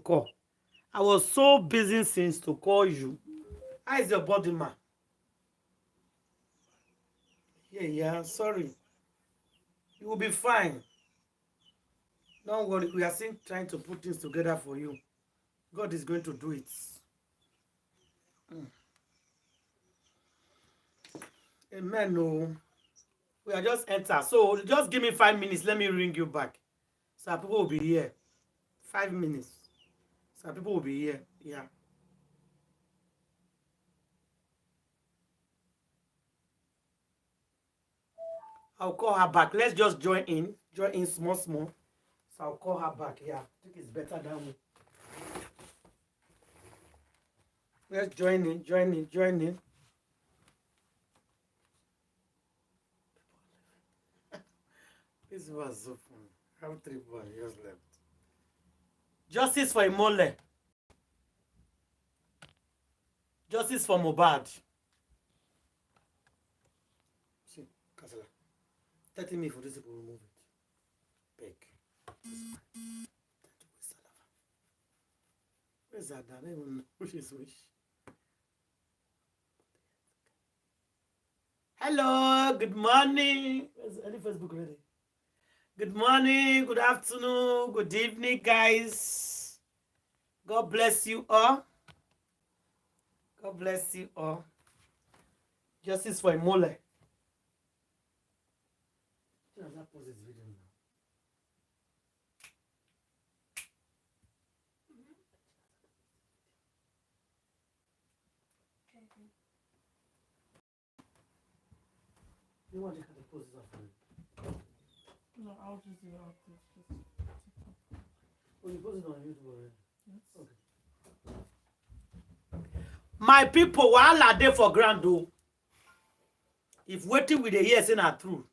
call. I was so busy since to call you. How is your body, ma? Yeah, sorry. You will be fine. Don't worry. We are still trying to put things together for you. God is going to do it. Amen. No. We are just enter. So just give me 5 minutes. Let me ring you back. So people will be here. 5 minutes. So people will be here. Yeah. I'll call her back. Let's just join in. Join in small. So I'll call her back. Yeah. I think it's better that way. Let's join in. This was so funny. How 3 boys just left. Justice for Imole. Justice for MOHBAD. See, Kasala. 30 minutes for this people remove it. Beg. Where's that? I don't even know which is which. Hello, good morning. Where's any Facebook ready? Good morning, good afternoon, good evening, guys. God bless you all. God bless you all. Justice for Imole. You want to post this up? No, I'll just do it after. Oh, you post it on YouTube already? Yes. Okay. My people, while are they for grand though? If waiting with the ears in are true,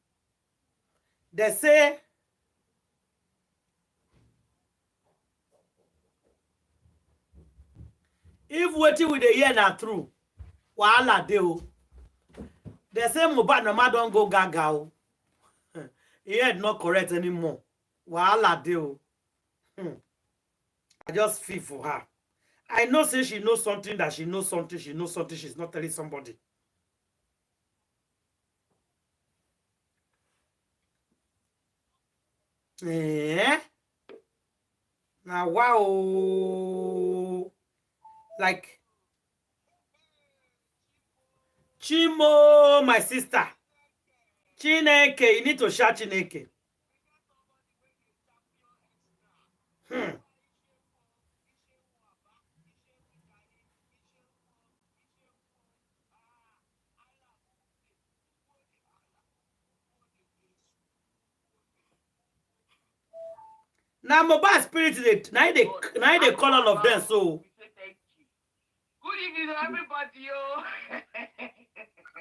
they say if waiting with the ear are true, while are they? They say MOHBAD no matter don't go gaga. He head not correct anymore. While are they? I just feel for her. I know say she knows something that she knows something. She knows something she's not telling somebody. Now wow. Like Chimo, my sister. Chineke, you need to shout Chineke. Now MOHBAD spirit, now they call all of them so. Good evening to everybody.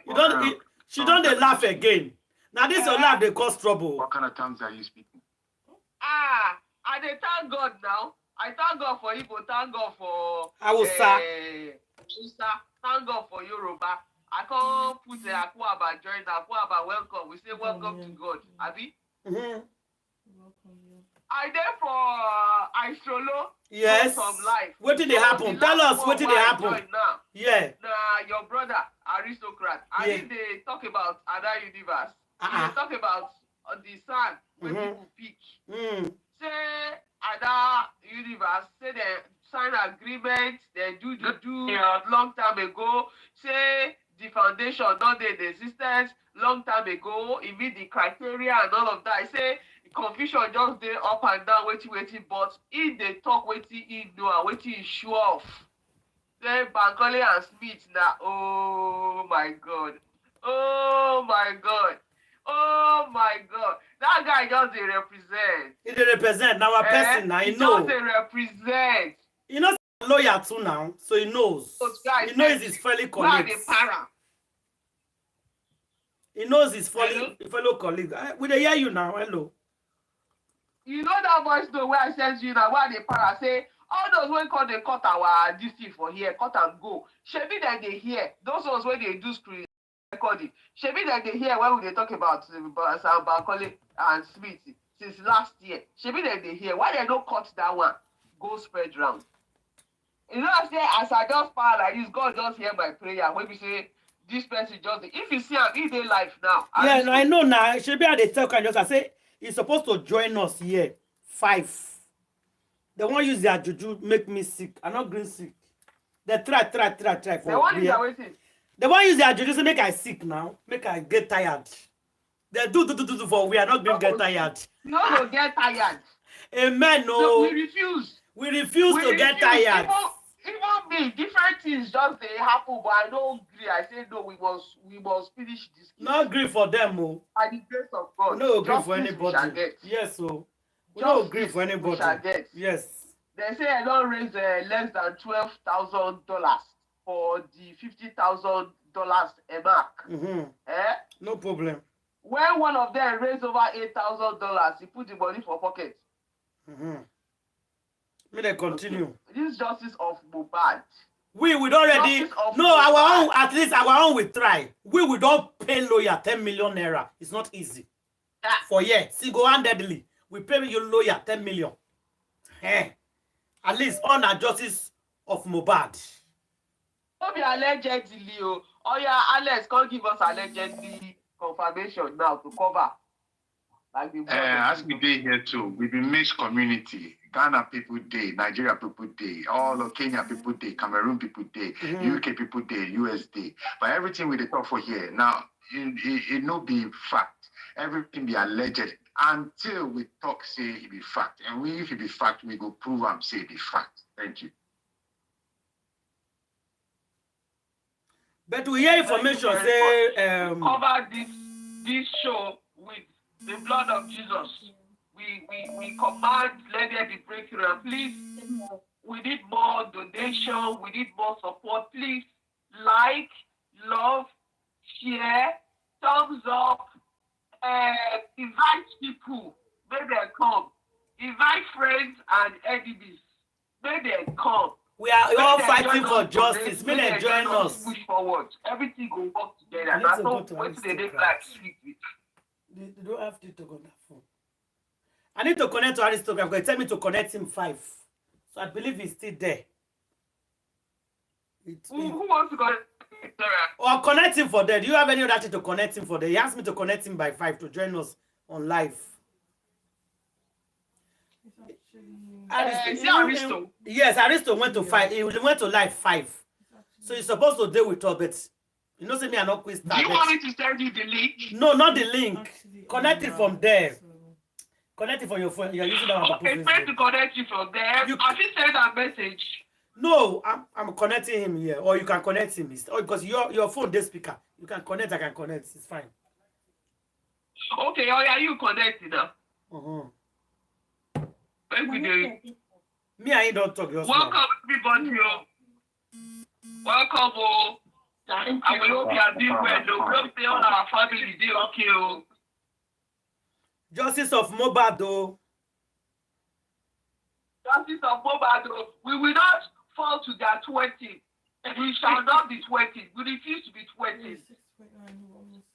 You don't. She don't they laugh again. Now this your laugh they cause trouble. What kind of tongues are you speaking? I dey thank God now. I thank God for Igbo, thank God for Hausa. Thank God for Yoruba. I can't put the Akuaba join Akuaba welcome. We say welcome to God. Abi? Mm-hmm. Welcome you. I there for I solo. Yes. Some life. What did they happen? Tell us what did they happen. Now. Yeah. Your brother, aristocrat. I Yeah. think they talk about other universe. They talk about the sun when people pick. Say other universe, say they sign agreement, they do long time ago. Say the foundation not in existence long time ago. It meet the criteria and all of that. I say confusion just dey up and down, waiting, but if they talk waiting he know and waiting he show off. Say Bankole and Smith now. Oh my God. Oh my God. Oh my God. That guy just dey represent. He dey represent now a person now. He know. Just dey represent. He knows a lawyer too now, so he knows. He knows his fellow colleagues. He knows his fellow colleagues. We dey hear you now. Hello. You know that voice though where I sent you now, where they para say all those when call they cut our this thing for here, cut and go. Shebi that they hear those ones when they do screen recording. Shebi that they hear when they talk about Sam Bankole and Smith since last year. Shebi that they hear why they don't cut that one. go spread round. You know, I say as I just power like this, God just hear my prayer. When we say this person just, if you see him in their life now. Yeah, no, I know now. Should be at the tell kind just I say he's supposed to join us here. 5. They won't use their juju make me sick. I'm not green sick. They try for They want me. use waiting. They won't use their juju to make I sick now. Make I get tired. They do for we are not going to get tired. No, go get tired. Amen. No. So we refuse. We refuse to get tired. Even me, different things just they happen, but I don't agree. I say no, we must finish this. Not agree for them, oh. By the grace of God. No agree for anybody. Yes, so we don't agree for anybody. Yes. They say I don't raise less than $12,000 for the $50,000 a mark. No problem. When one of them raised over $8,000, he put the money for pocket. May they continue. This is justice of MOHBAD. We would already our own, at least our own will try. We don't pay lawyer 10 million naira. It's not easy. For single-handedly, we pay you lawyer 10 million. At least on our justice of MOHBAD. Don't be allegedly. Oh yeah, Alex, can't give us allegedly confirmation now to cover. Like as we day here too, we be mixed community. Ghana people day, Nigeria people day, all of Kenya people day, Cameroon people day, UK people day, US day. But everything we talk for here now, it no be fact. Everything be alleged until we talk say it be fact. And if it be fact, we go prove and say it be fact. Thank you. But we hear information say cover this show with the blood of Jesus. We command, let there be breakthrough. And please, we need more donation. We need more support. Please, like, love, share, thumbs up, invite people. May they come. Invite friends and enemies. May they come. We are all fighting for justice. May they join us. Push forward. Everything will work together. That's all. What's the day like? They don't have to talk on that phone. I need to connect to Aristocrat because tell me to connect him 5. So I believe he's still there. Who wants to connect? Or connect him for there. Do you have any other thing to connect him for there? He asked me to connect him by 5 to join us on live. Aristo? Yes, Aristo went to 5. He went to live 5. So he's supposed to deal with us, but you know, say me, I'm not quiz. Do you want me to send you the link? No, not the link. Connect it from there. Connect it from your phone. You're using that. Okay, try to connect you from there. Have you sent a message? No, I'm connecting him here. Or you can connect him. Or because your phone, this speaker. You can connect, I can connect. It's fine. Okay, oh yeah, you connected now. Thank you. Me and you don't talk. Welcome, everybody. Welcome, oh. I will hope you are doing well. Don't stay on our family. They okay, oh. Justice of MOHBAD, though. Justice of MOHBAD, though. We will not fall to their 20. We shall not be 20. We refuse to be 20.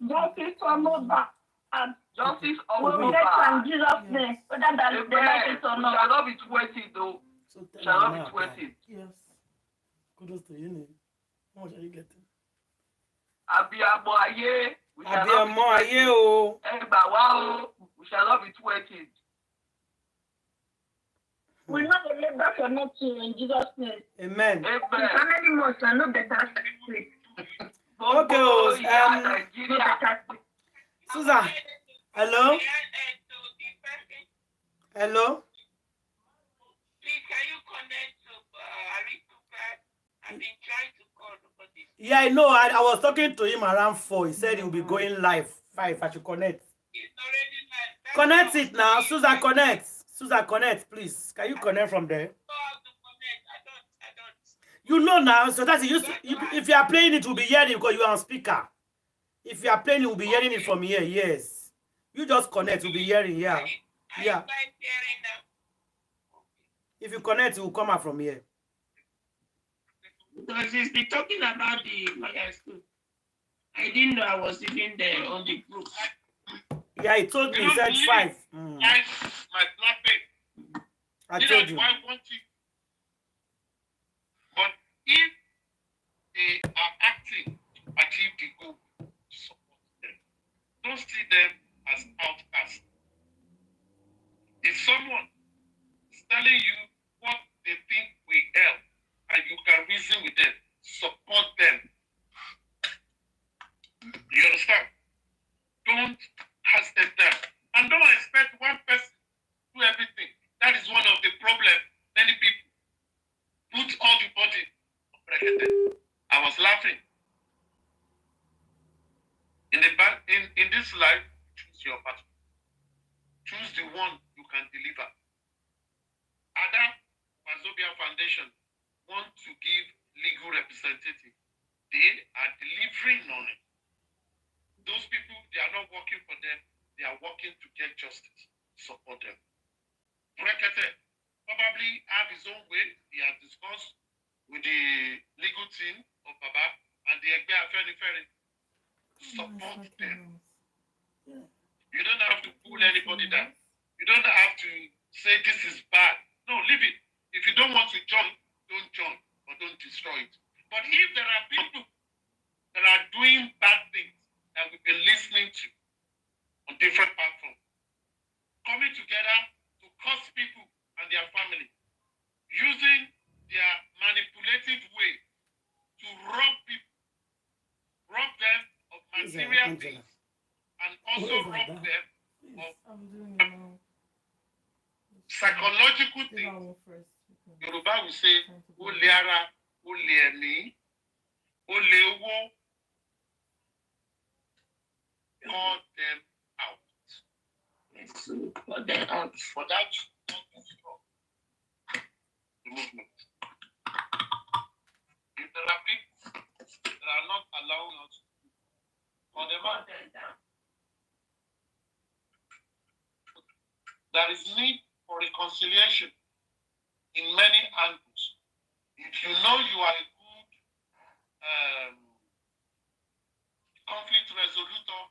Justice of MOHBAD. Justice of MOHBAD. In Jesus' name. Whether that is the right or not. We shall not be 20, though. Shall not be 20. Yes. Kudos to you. How much are you getting? Abiyamo aye. Abiyamo aye, oh. Wow. We shall not be 20. We know the labor for not to in Jesus' name. Amen. Amen. How many months are not better? Okay, Susan. Hello? Hello? Please, can you connect to Aristocrat? I've been trying to call nobody. Yeah, I know. I was talking to him around 4. He said he'll be going live 5. I should connect. It's already live. Connect it now. Susan, connect. Susan, connect, please. Can you connect from there? I don't. You know now. So that's if you are playing it, we'll be hearing because you are on speaker. If you are playing it, we'll be hearing it from here. Yes. You just connect. We'll be hearing. Yeah. Yeah. If you connect, it will come out from here. Because he's been talking about the lawyers too. I didn't know I was even there on the group. Yeah, he told me. He said 5. My clapping. I told you. benefited. I was laughing. In this life, choose your partner. Choose the one you can deliver. Ada Wazobia Foundation want to give legal representative. They are delivering on it. Those people, they are not working for them. They are working to get justice. Support them. Brekete probably have his own way. He has discussed with the legal team of Baba and the Egbe Afenifere. Support them. You don't have to pull anybody down. You don't have to say this is bad. No, leave it. If you don't want to join, don't join or don't destroy it. But if there are people that are doing bad things that we've been listening to on different platforms, coming together to curse people and their family, using their manipulative way to rob people, rob them of material things, and also rob them of psychological things. Yoruba will say, "Ole ara, ole emi, ole owo." Call them out. Call them out. For that, the movement. If there are people that are not allowing us, call them out. There is need for reconciliation in many angles. If you know you are a good conflict resolutor,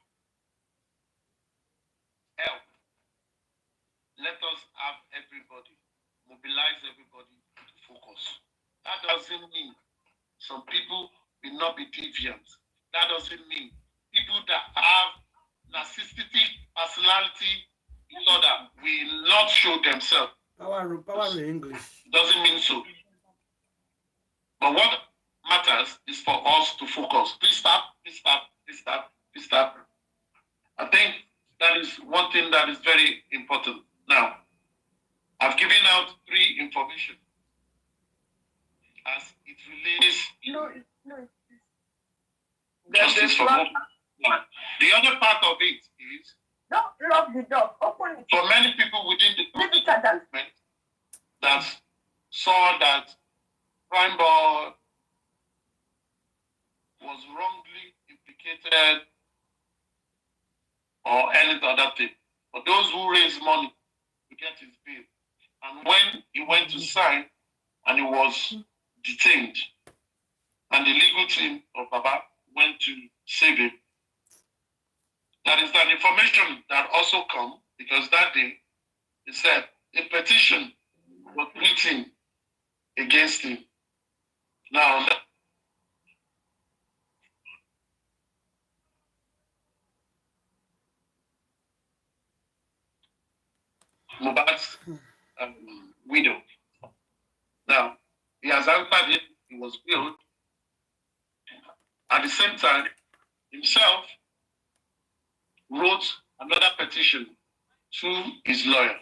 help. Let us have everybody, mobilize everybody to focus. That doesn't mean some people will not be deviant. That doesn't mean people that have narcissistic personality disorder will not show themselves. Power in English. Doesn't mean so. But what matters is for us to focus. Please stop. I think that is one thing that is very important. Now, I've given out 3 information as it relates justice for all. The other part of it is Don't lock the door. Open it. for many people within the movement that saw that Prime Boy was wrongly implicated or any other thing. For those who raise money to get his bail, and when he went to sign and he was detained, and the legal team of Baba went to save him, that is that information that also come because that day he said a petition was written against him. Now, Mohbad's widow. Now, he has answered it, he was billed. At the same time, himself wrote another petition to his lawyer,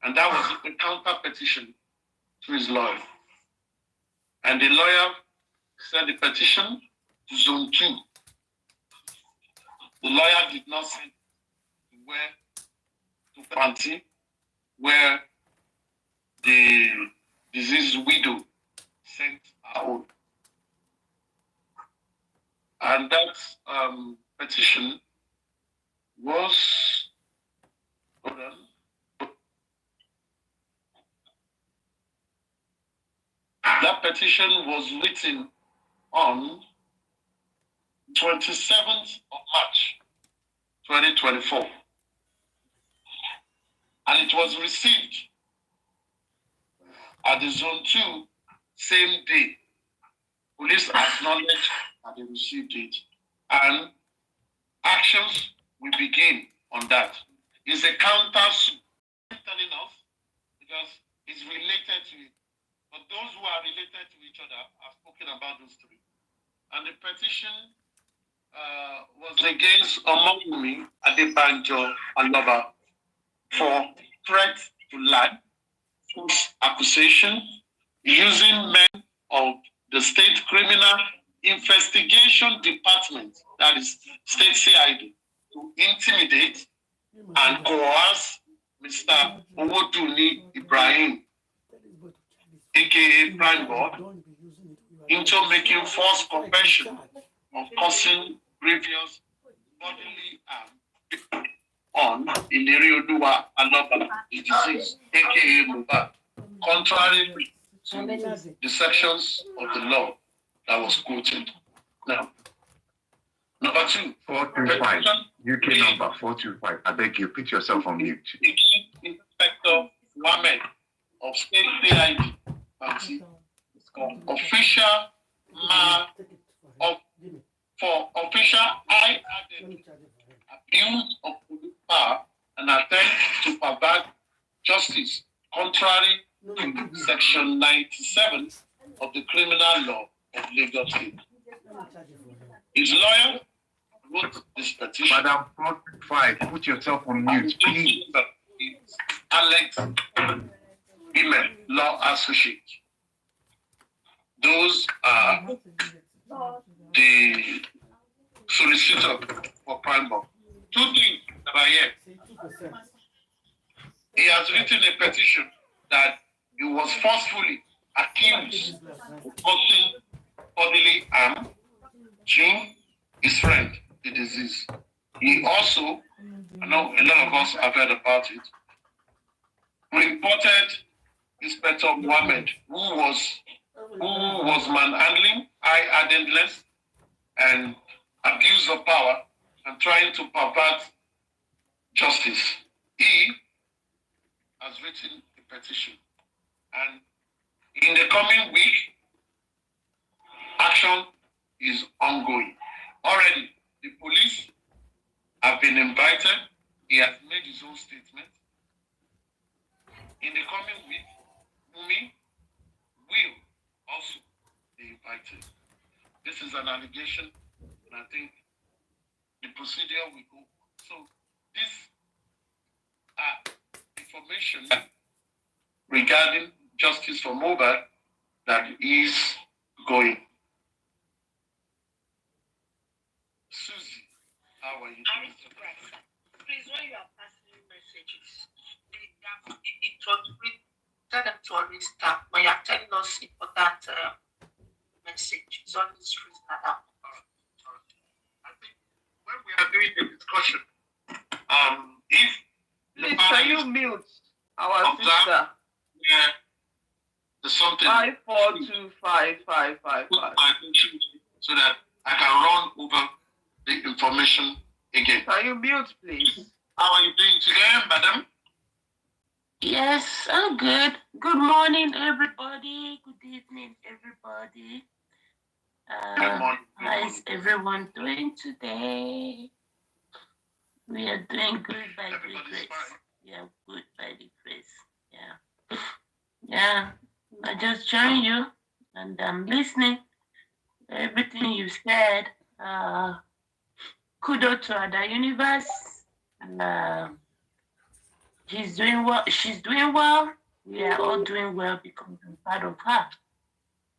and that was a counter petition to his lawyer. And the lawyer sent the petition to Zone 2. The lawyer did not send to Panti, where the deceased widow sent her own. And that petition was, hold on. That petition was written on 27th of March, 2024. And it was received at the Zone 2 same day. Police acknowledged that they received it. And actions will begin on that. It's a counter suit telling us because it's related to it. But those who are related to each other have spoken about those 3. And the petition was against WUMI&OBaa and LEGU for threat to lie, false accusation, using men of the State Criminal Investigation Department, that is State CID, to intimidate and coerce Mr. Owodunni Ibrahim, aka Prime Board, into making false confession of causing grievous bodily harm on Ilerioluwa Aloba, the deceased, aka MOHBAD, contrary to the sections of the law that was quoted. Now, number 2, 425, UK number 425. I beg you, put yourself on mute. Inspector Mohammed of State CID, official for official I-added abuse of police power and attempt to pervert justice contrary to Section 97 of the Criminal Law of Lagos State. His lawyer wrote this petition. Madam 425, put yourself on mute, please. Alex Women Law Associate. Those are the solicitor for Prime Board. 2 things that are here. He has written a petition that he was forcefully accused of causing bodily harm to his friend, the disease. He also, I know a lot of us have heard about it, reported Inspector Mohammed, who was manhandling, high-handedness, and abuse of power, and trying to pervert justice. He has written a petition, and in the coming week, action is ongoing. Already, the police have been invited. He has made his own statement. In the coming week, WUMI will also be invited. This is an allegation, and I think the procedure will go. So this information regarding justice for MOHBAD that is going. Susie, how are you doing? Please, when you are passing messages, it was tell them to always stop when you are telling us important messages. Always reason that. I think when we are doing the discussion, if Please, can you mute our sister? Yeah, there's something 5425555. so that I can run over the information again. Can you mute, please? How are you doing today, madam? Yes, I'm good. Good morning, everybody. Good evening, everybody. Good morning. How is everyone doing today? We are doing good by the grace. Yeah, good by the grace. Yeah. Yeah. I just joined you and I'm listening. Everything you said. Kudos to Ada Universe. He's doing well. She's doing well. We are all doing well because I'm part of her.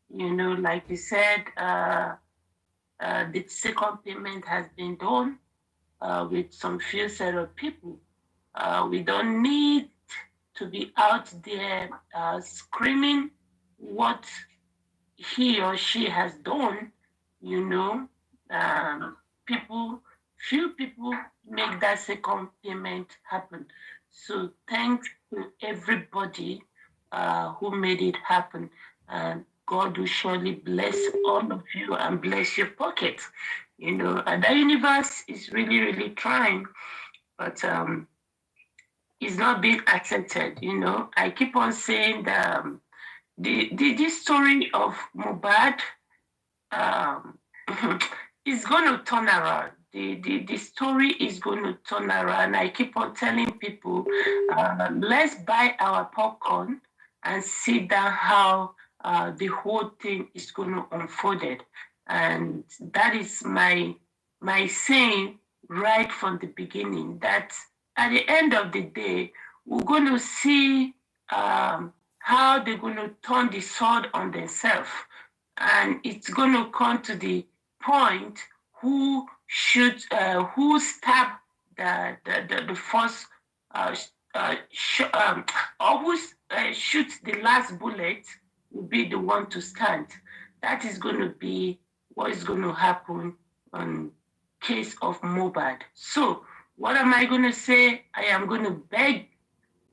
You know, like you said, the second payment has been done with some few set of people. We don't need to be out there screaming what he or she has done. You know, few people make that second payment happen. So thanks to everybody who made it happen. And God will surely bless all of you and bless your pockets. You know, and the universe is really, really trying, but it's not being accepted. You know, I keep on saying that this story of MOHBAD is going to turn around. The story is going to turn around. I keep on telling people, let's buy our popcorn and see down how the whole thing is going to unfold. And that is my saying right from the beginning, that at the end of the day, we're going to see how they're going to turn the sword on themselves. and it's going to come to the point who stab the first or who shoots the last bullet will be the one to stand. That is going to be what is going to happen on case of MOHBAD. So what am I going to say? I am going to beg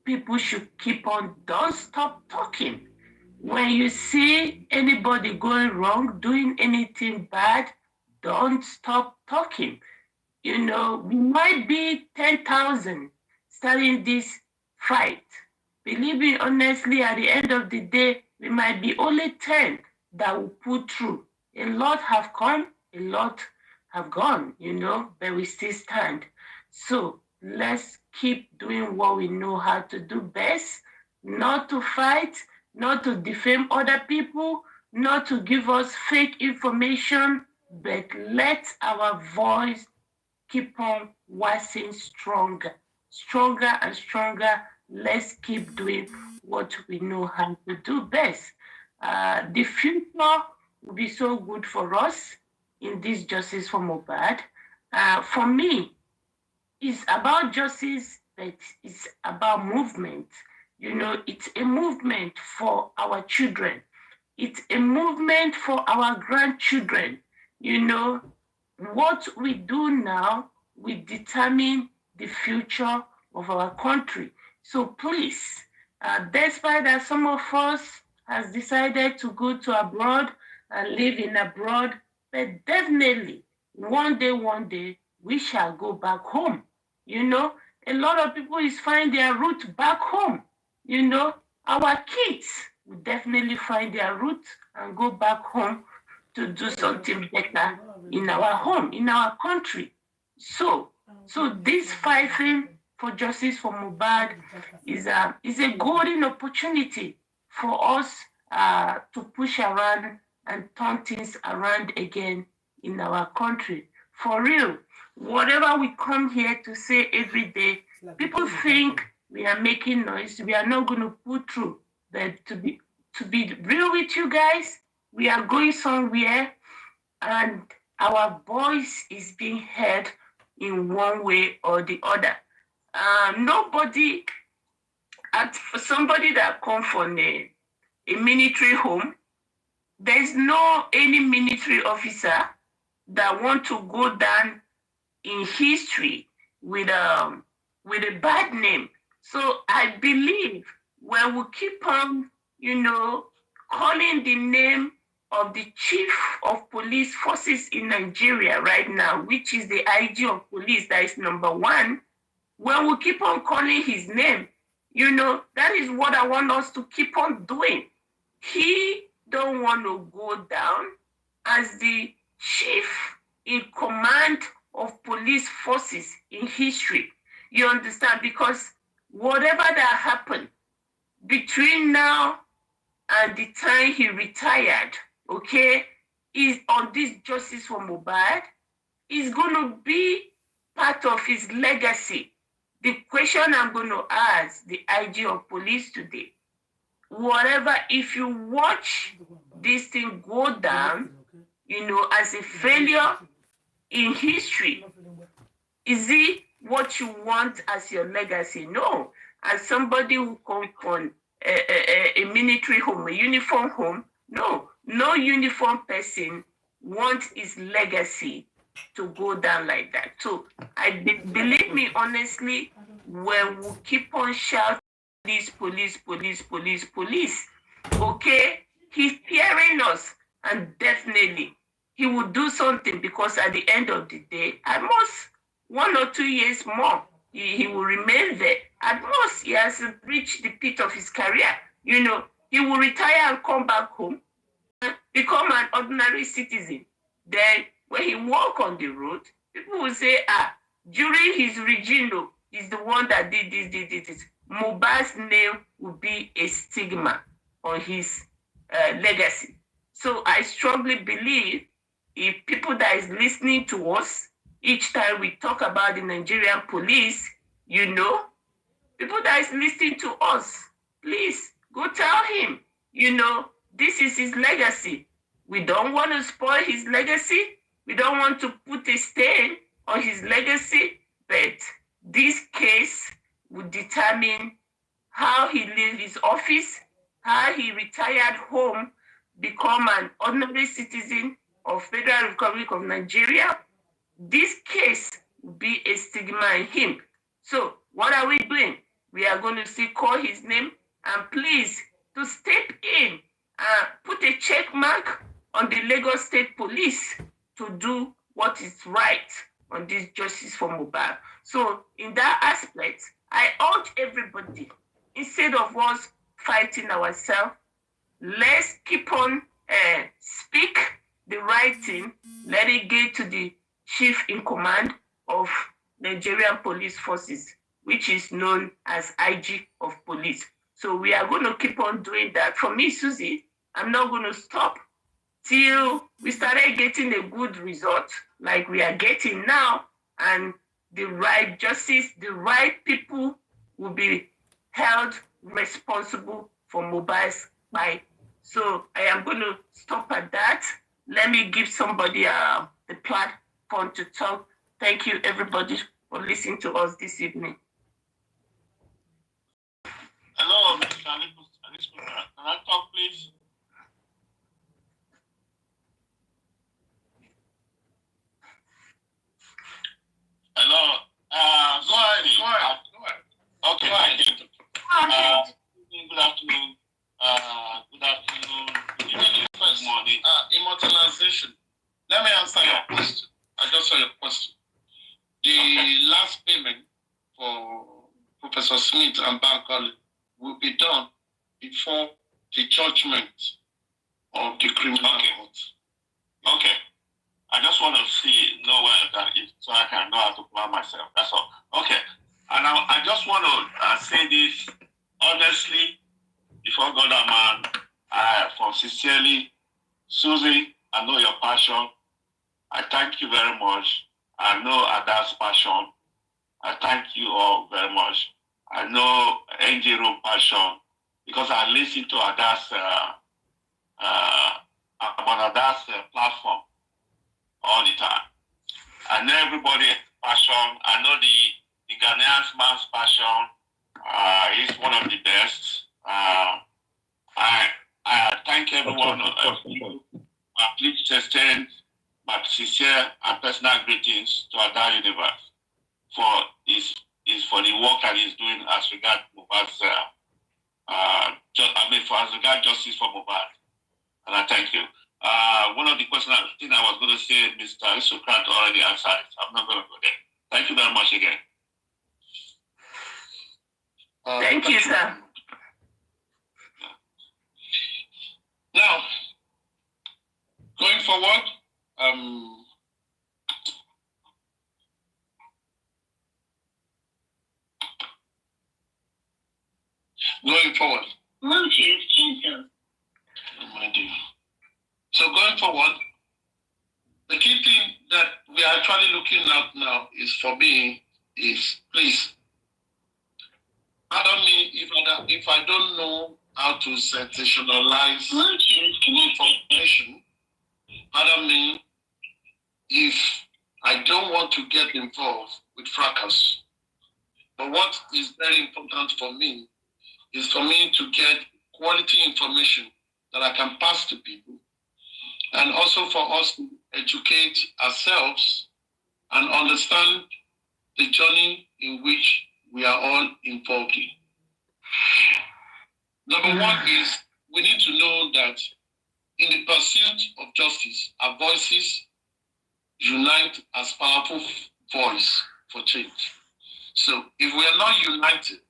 people should keep on, don't stop talking. When you see anybody going wrong, doing anything bad, don't stop talking. You know, we might be 10,000 starting this fight. Believe me, honestly, at the end of the day, we might be only 10 that will pull through. A lot have come, a lot have gone, you know, but we still stand. So let's keep doing what we know how to do best, not to fight, not to defame other people, not to give us fake information, but let our voice keep on waxing stronger, stronger and stronger. Let's keep doing what we know how to do best. The future will be so good for us in this Justice for MOHBAD. For me, it's about justice, but it's about movement. You know, it's a movement for our children. It's a movement for our grandchildren. You know, what we do now will determine the future of our country. So please, despite that some of us has decided to go to abroad and live in abroad, but definitely one day, we shall go back home. You know, a lot of people is find their route back home. You know, our kids will definitely find their route and go back home to do something better in our home, in our country. So this fighting for justice for MOHBAD is a golden opportunity for us to push around and turn things around again in our country. For real, whatever we come here to say every day, people think we are making noise. We are not going to pull through. But to be real with you guys, we are going somewhere, and our voice is being heard in one way or the other. Nobody, for somebody that come from a military home, there's no any military officer that want to go down in history with a bad name. So I believe when we keep on, you know, calling the name of the chief of police forces in Nigeria right now, which is the IG of police, that is number one, when we keep on calling his name, you know, that is what I want us to keep on doing. He don't want to go down as the chief in command of police forces in history. You understand? Because whatever that happened between now and the time he retired, okay, is on this justice for MOHBAD, is going to be part of his legacy. The question I'm going to ask the IG of police today, whatever, if you watch this thing go down, you know, as a failure in history, is it what you want as your legacy? No. As somebody who comes from a military home, a uniform home, no uniform person wants his legacy to go down like that. So believe me, honestly, when we keep on shouting police, okay, he's fearing us, and definitely he will do something, because at the end of the day, at most 1 or 2 years more, he will remain there. At most, he has reached the peak of his career. You know, he will retire and come back home, become an ordinary citizen. Then when he walk on the road, people will say, during his regime, he's the one that did this. MOHBAD's name will be a stigma on his legacy. So I strongly believe if people that is listening to us, each time we talk about the Nigerian police, you know, people that is listening to us, please go tell him, you know, this is his legacy. We don't want to spoil his legacy. We don't want to put a stain on his legacy, but this case would determine how he leaves his office, how he retired home, become an ordinary citizen of Federal Republic of Nigeria. This case will be a stigma in him. So what are we doing? We are going to still call his name and please to step in and put a check mark on the Lagos State Police to do what is right on this justice for Mohbad. So in that aspect, I urge everybody, instead of us fighting ourselves, let's keep on speak the right thing. Let it get to the chief in command of Nigerian Police Forces, which is known as IG of Police. So we are going to keep on doing that. For me, Susie, I'm not going to stop till we started getting a good result like we are getting now, and the right justice, the right people will be held responsible for Mohbad's life. So I am going to stop at that. Let me give somebody the platform to talk. Thank you, everybody, for listening to us this evening. Hello, Mr. Alice. Can I talk, please? Hello. Go ahead. Okay, thank you. Good afternoon. Good evening. First morning. Immortalization. Let me answer your question. I just saw your question. The last payment for Professor Smith and Bankole will be done before the judgment of the criminal court. Okay. I just want to know where that is so I can know how to plan myself. That's all. Okay. And I just want to say this honestly before God and man, from sincerely, Susie, I know your passion. I thank you very much. I know Ada's passion. I thank you all very much. I know NGO passion because I listen to Ada's platform all the time. I know everybody's passion. I know the Ghanaian man's passion. He's one of the best. I thank everyone. Please extend my sincere and personal greetings to Ada Universe for the work that he's doing as regards Mohbad's as regards justice for Mohbad. And I thank you. One of the questions I was going to say, Mr. Isokrat already answered it. I'm not going to go there. Thank you very much again. Thank you, sir. Now, going forward, So going forward, the key thing that we are actually looking at now is for me is please, pardon me if I don't know how to sensationalize information. Pardon me if I don't want to get involved with fracas. But what is very important for me is for me to get quality information that I can pass to people, and also for us to educate ourselves and understand the journey in which we are all involved in. Number one is we need to know that in the pursuit of justice, our voices unite as powerful voice for change. So if we are not united,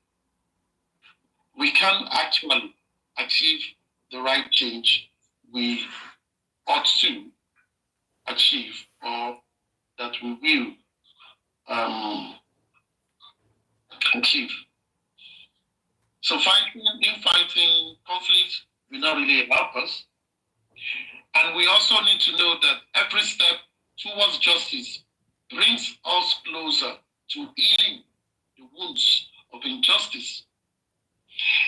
we can't actually achieve the right change we ought to achieve, or that we will achieve. So fighting conflict will not really help us. And we also need to know that every step towards justice brings us closer to healing the wounds of injustice.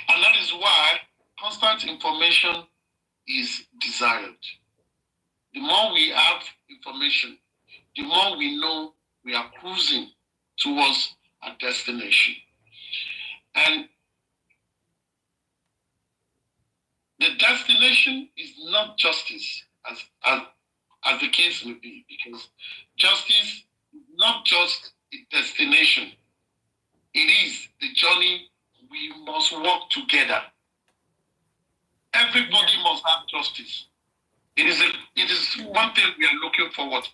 And that is why constant information is desired. The more we have information, the more we know we are cruising towards a destination. And the destination is not justice, as the case may be, because justice is not just a destination. It is the journey we must walk together. Everybody must have justice. It is one thing we are looking forward to.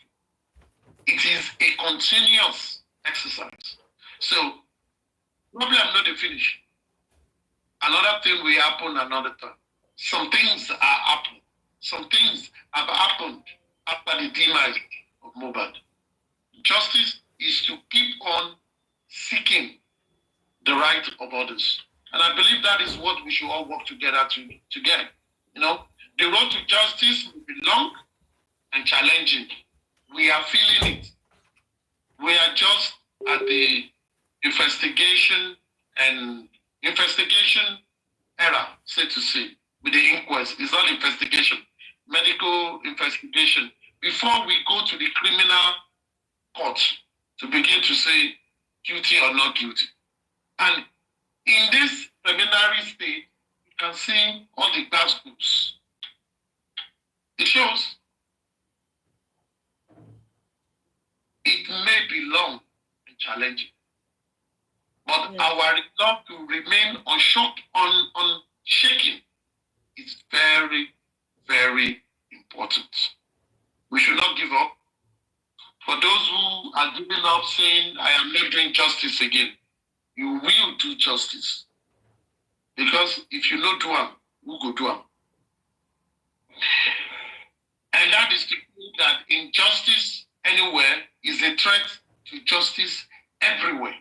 It is a continuous exercise. So, probably I'm not the finish. Another thing will happen another time. Some things are happening. Some things have happened after the demise of MOHBAD. Justice is to keep on seeking the right of others. And I believe that is what we should all work together to get. You know, the road to justice will be long and challenging. We are feeling it. We are just at the investigation era, so to say, with the inquest. It's not investigation, medical investigation. Before we go to the criminal court to begin to say guilty or not guilty. And in this preliminary state, you can see all the gas groups. It shows it may be long and challenging, but our resolve to remain unshaken is very, very important. We should not give up. For those who are giving up saying, I am not doing justice again, you will do justice. Because if you don't do it, who go do it? And that is to prove that injustice anywhere is a threat to justice everywhere.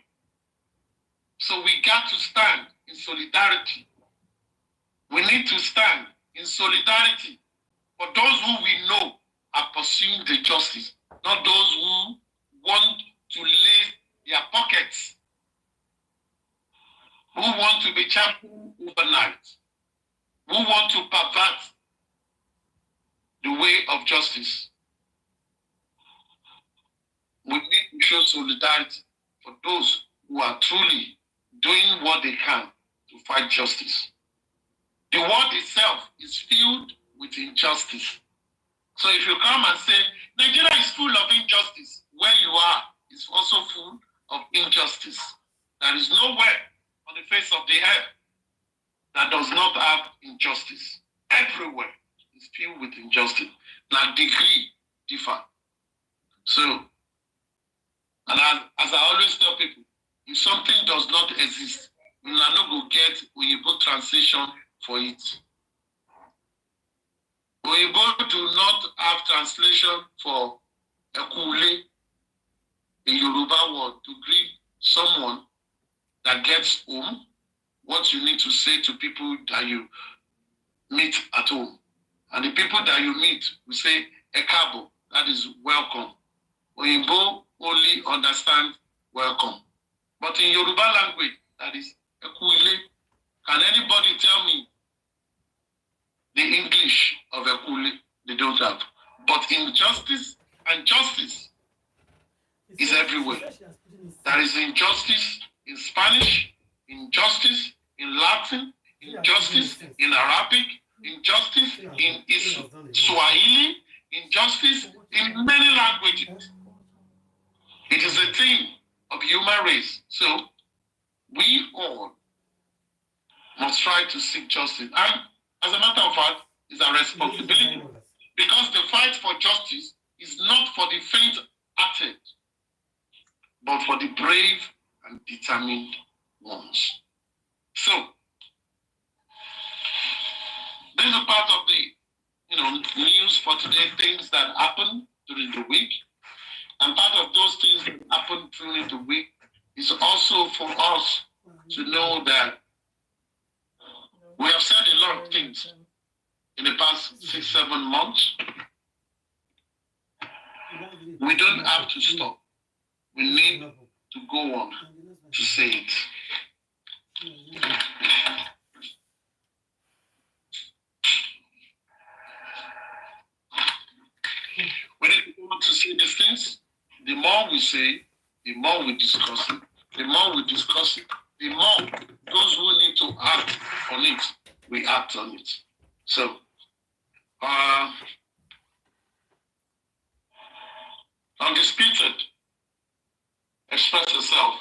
So we got to stand in solidarity. We need to stand in solidarity for those who we know are pursuing the justice, not those who want to lay their pockets, who want to be champion overnight, who want to pervert the way of justice. We need to show solidarity for those who are truly doing what they can to fight justice. The world itself is filled with injustice. So if you come and say, Nigeria is full of injustice, where you are is also full of injustice. There is nowhere on the face of the earth that does not have injustice. Everywhere is filled with injustice. Now degree differ. So, and as I always tell people, if something does not exist, you are not going to get Oyibo translation for it. Oyibo do not have translation for Ekule, a Yoruba word, to greet someone that gets home, what you need to say to people that you meet at home. And the people that you meet will say, Ekabo, that is welcome. Oyibo only understand welcome. But in Yoruba language, that is Ekule. Can anybody tell me the English of Ekule? They don't have. But injustice and justice is everywhere. There is injustice in Spanish, injustice in Latin, injustice in Arabic, injustice in Swahili, injustice in many languages. It is a thing of the human race. So we all must try to seek justice. And as a matter of fact, it's our responsibility. Because the fight for justice is not for the faint-hearted, but for the brave and determined ones. So, this is a part of the news for today, things that happened during the week. And part of those things that happened during the week is also for us to know that we have said a lot of things in the past 6-7 months. We don't have to stop. We need to go on to say it. we say, the more we discuss it. The more we discuss it, the more those who need to act on it, we act on it. So, undisputed, express yourself.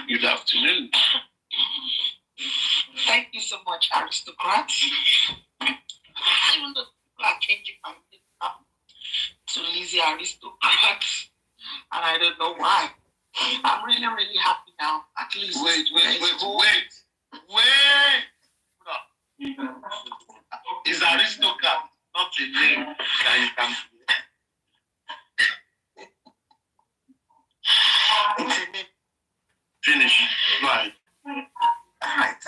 Good afternoon. Thank you so much, aristocrats. Even though people are changing my name now to Lizzie Aristocrats, and I don't know why. I'm really, really happy now. At least. Wait. Is aristocrat not a name that you can It's a name. finish? Right. Alright.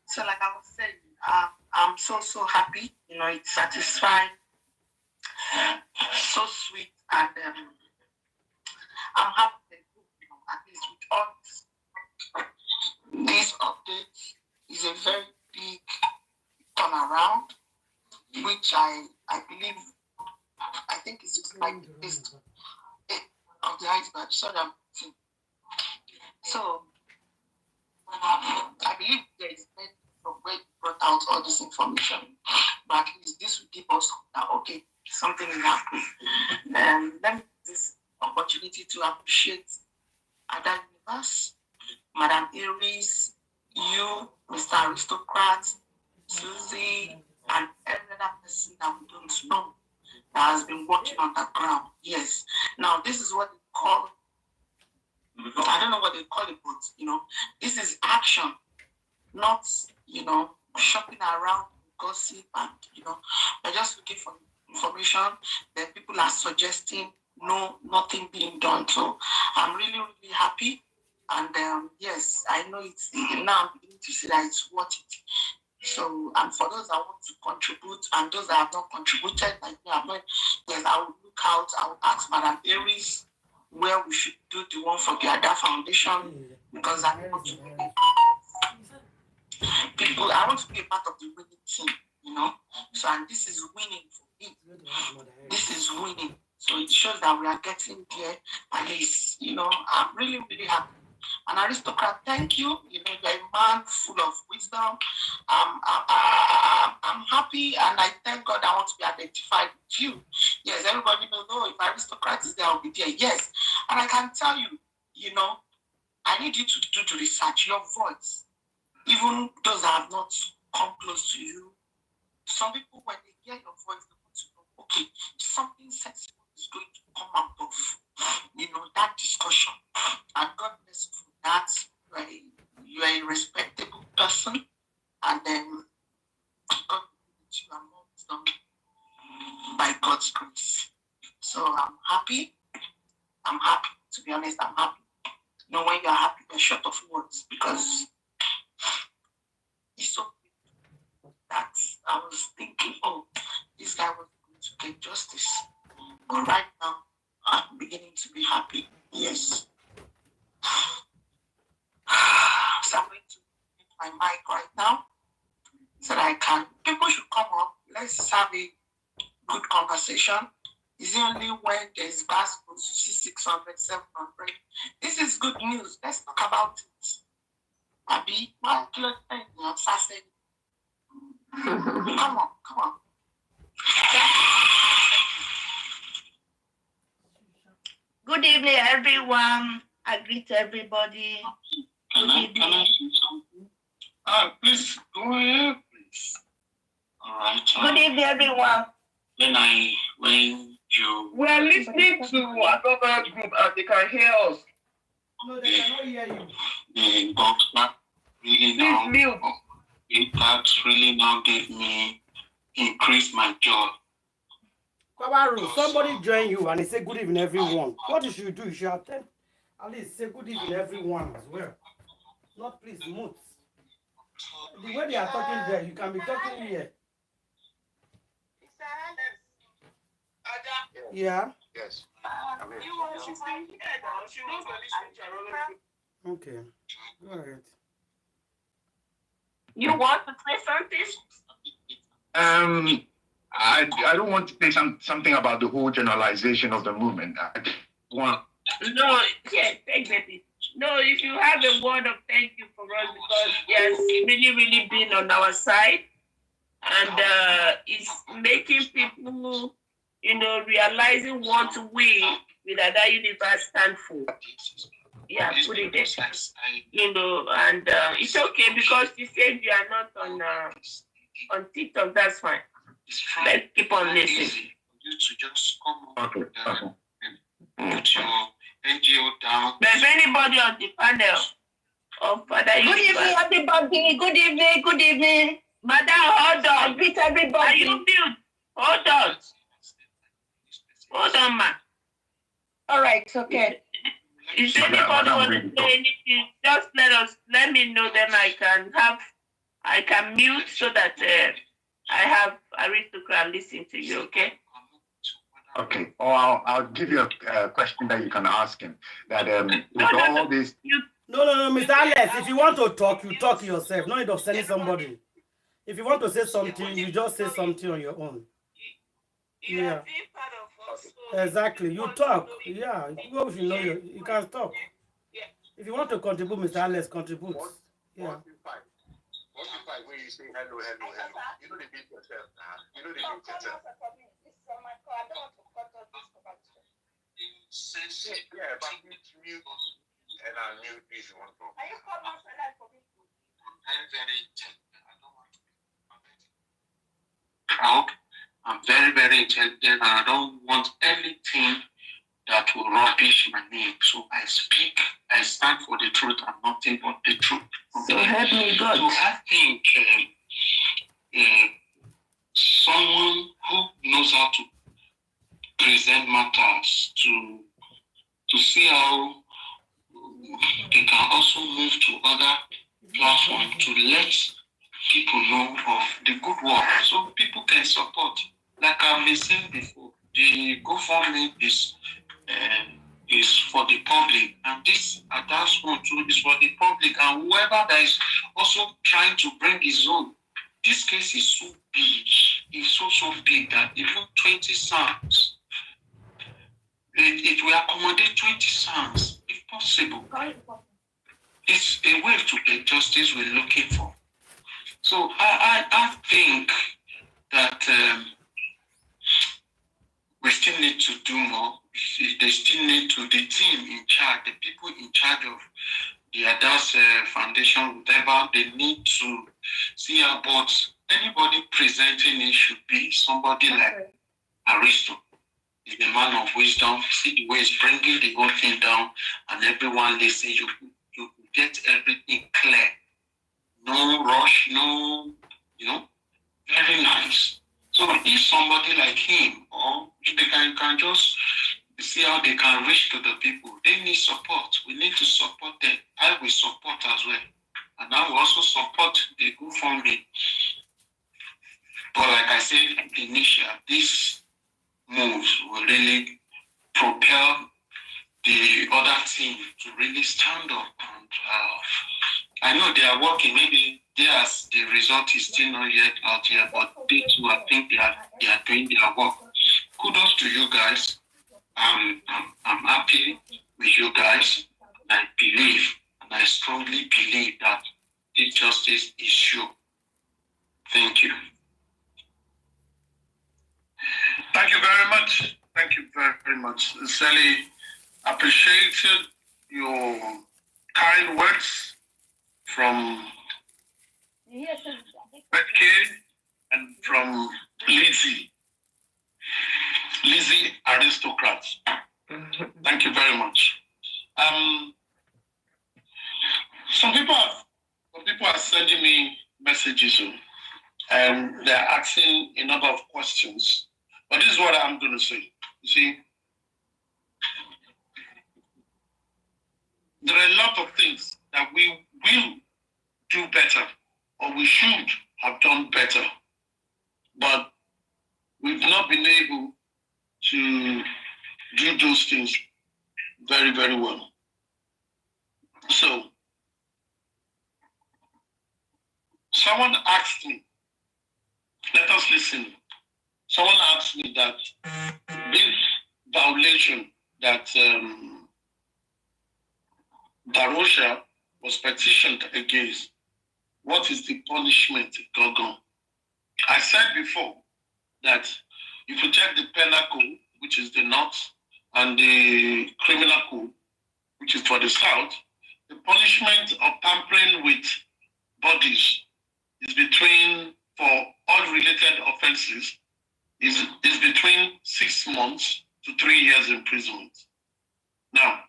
So like I was saying, I'm so happy. You know, it's satisfying, so sweet, and I'm happy that, you know, at least with all these updates is a very big turnaround, which I believe, I think is just like the best of the iceberg. So I believe there is many from where you brought out all this information, but at least this will give us that okay, something is happening. Let me use this opportunity to appreciate Ada Universe, Madam Aries, you, Mr. Aristocrat, Susie, and every other person that we don't know that has been working on the ground. Yes. Now this is what they call, I don't know what they call it, but you know, this is action, not, you know, shopping around, gossip, and you know, we're just looking for information. Then people are suggesting nothing being done. So I'm really, really happy. And yes, I know it's now I'm beginning to see that it's worth it. So, and for those that want to contribute and those that have not contributed, like me, yes, I will look out. I will ask Madam Aries where we should do the one for the Ada Foundation, because I want to people. I want to be a part of the winning team, you know. So, and this is winning for me. This is winning. So it shows that we are getting there. At least, you know, I'm really, really happy. An aristocrat, thank you. You know, you're a man full of wisdom. I'm happy, and I thank God I want to be identified with you. Yes, everybody knows, oh, if aristocrat is there, I'll be there. Yes, and I can tell you, you know, I need you to do the research. Your voice, even those that have not come close to you, some people, when they hear your voice, they want to know, okay, something sensible is going to come out of, you know, that discussion. And God bless you for that. You are a respectable person, and then God will you are more wisdom by God's grace. So I'm happy. I'm happy. To be honest, I'm happy. You know, when you're happy, you're short of words, because it's so that I was thinking, oh, this guy was going to get justice. But right now, I'm beginning to be happy. Yes. So I'm going to mute my mic right now so that I can. People should come up. Let's have a good conversation. It's only when there's gospel, 600, 700. This is good news. Let's talk about it. Abi, come on. Good evening, everyone. I greet everybody. Can I say something? Please go ahead, please. All right. Good evening, everyone. When you We are listening to another group and they can hear us. No, they cannot hear you. the box back really now, Please mute. that really now gave me increased my joy. Kabaru, somebody join you and they say good evening, everyone. What you should do, you should attend. At least say good evening, everyone as well. Not please mute. The way they are talking there, you can be talking here. Yeah. Yes. Okay. Go ahead. You want to say something? I don't want to say something about the whole generalization of the movement. I just want. No, yeah, take it. No, if you have a word of thank you for us, because he has really, really been on our side, and it's making people, realizing what we with other universe stand for. Yeah, put it there. And it's okay because you said you are not on TikTok. That's fine. Let's keep on listening. You to just come on. Okay. Put your NGO down. There's anybody on the panel of Father Good evening, everybody. Good evening. Good evening. Madam, hold on. Greet Are everybody. you mute? Hold on. Hold on, ma. All right, okay. If anybody want to say anything, just let me know, then I can mute so that I have Aristocrat listen to you, okay? Okay. Or I'll give you a question that you can ask him. That this. No, Mr. Alex, if you want to talk, you talk yourself. No need of sending somebody. If you want to say something, you just say something on your own. Yeah. Exactly. You talk. Yeah. You should know you can talk. If you want to contribute, Mr. Alex, contribute. Yeah. When you say hello, you know they beat yourself. You know they beat yourself. Yeah, but mute and I'll mute if you want to. Are you coming for me? I'm very, very intelligent, and I don't want anything that will rubbish my name. So I stand for the truth and nothing but the truth. So help me, God. So I think someone who knows how to present matters to see how they can also move to other platforms to let people know of the good work so people can support. Like I've been saying before, the GoFundMe is for the public, and this that's one too is for the public, and whoever that is also trying to bring his own. This case is so big, it's so big that even 20 sons, it will accommodate 20 sons if possible. It's a way to get justice we're looking for. So I think that we still need to do more. They still need to, the team in charge, the people in charge of the Adas Foundation, whatever, they need to see about anybody presenting it should be somebody like Aristo. He's the man of wisdom. See the way he's bringing the whole thing down, and everyone listen. You get everything clear. No rush, no, very nice. So if somebody like him, or if they can just see how they can reach to the people, they need support. We need to support them. I will support as well. And I will also support the GoFundMe. But like I said initially, these moves will really propel the other team to really stand up. And I know they are working. Maybe the result is still not yet out here, but they too, I think they are doing their work. Kudos to you guys. I'm happy with you guys. I believe, and I strongly believe that this justice is sure. Thank you. Thank you very much. Thank you very much. Sally, appreciated your kind words from Becky and from Lizzie Aristocrat. Thank you very much. Some people are sending me messages and they're asking a number of questions. But this is what I'm going to say. You see, there are a lot of things that we will do better, or we should have done better, but we've not been able to do those things very, very well. So, someone asked me, let us listen. Someone asked me that this violation that Darosha was petitioned against, what is the punishment, Gogon? I said before that if you check the penal code, which is the north, and the criminal code, which is for the south, the punishment of tampering with bodies is between, for all related offenses, is between 6 months to 3 years imprisonment. Now,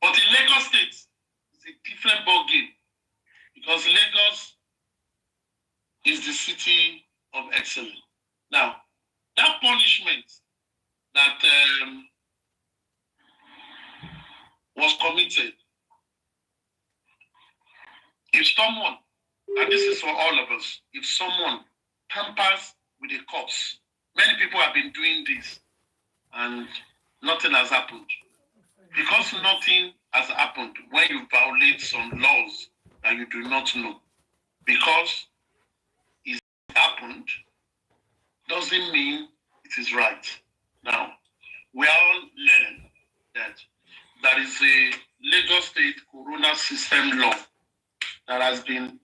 but in Lagos State, it's a different ballgame because Lagos is the city of excellence. Now, that punishment that was committed, if someone, and this is for all of us, if someone tampers with a corpse, many people have been doing this and nothing has happened. Because nothing has happened when you violate some laws that you do not know, because it happened, doesn't mean it is right. Now, we are all learning that there is a Lagos State Corona System Law that has been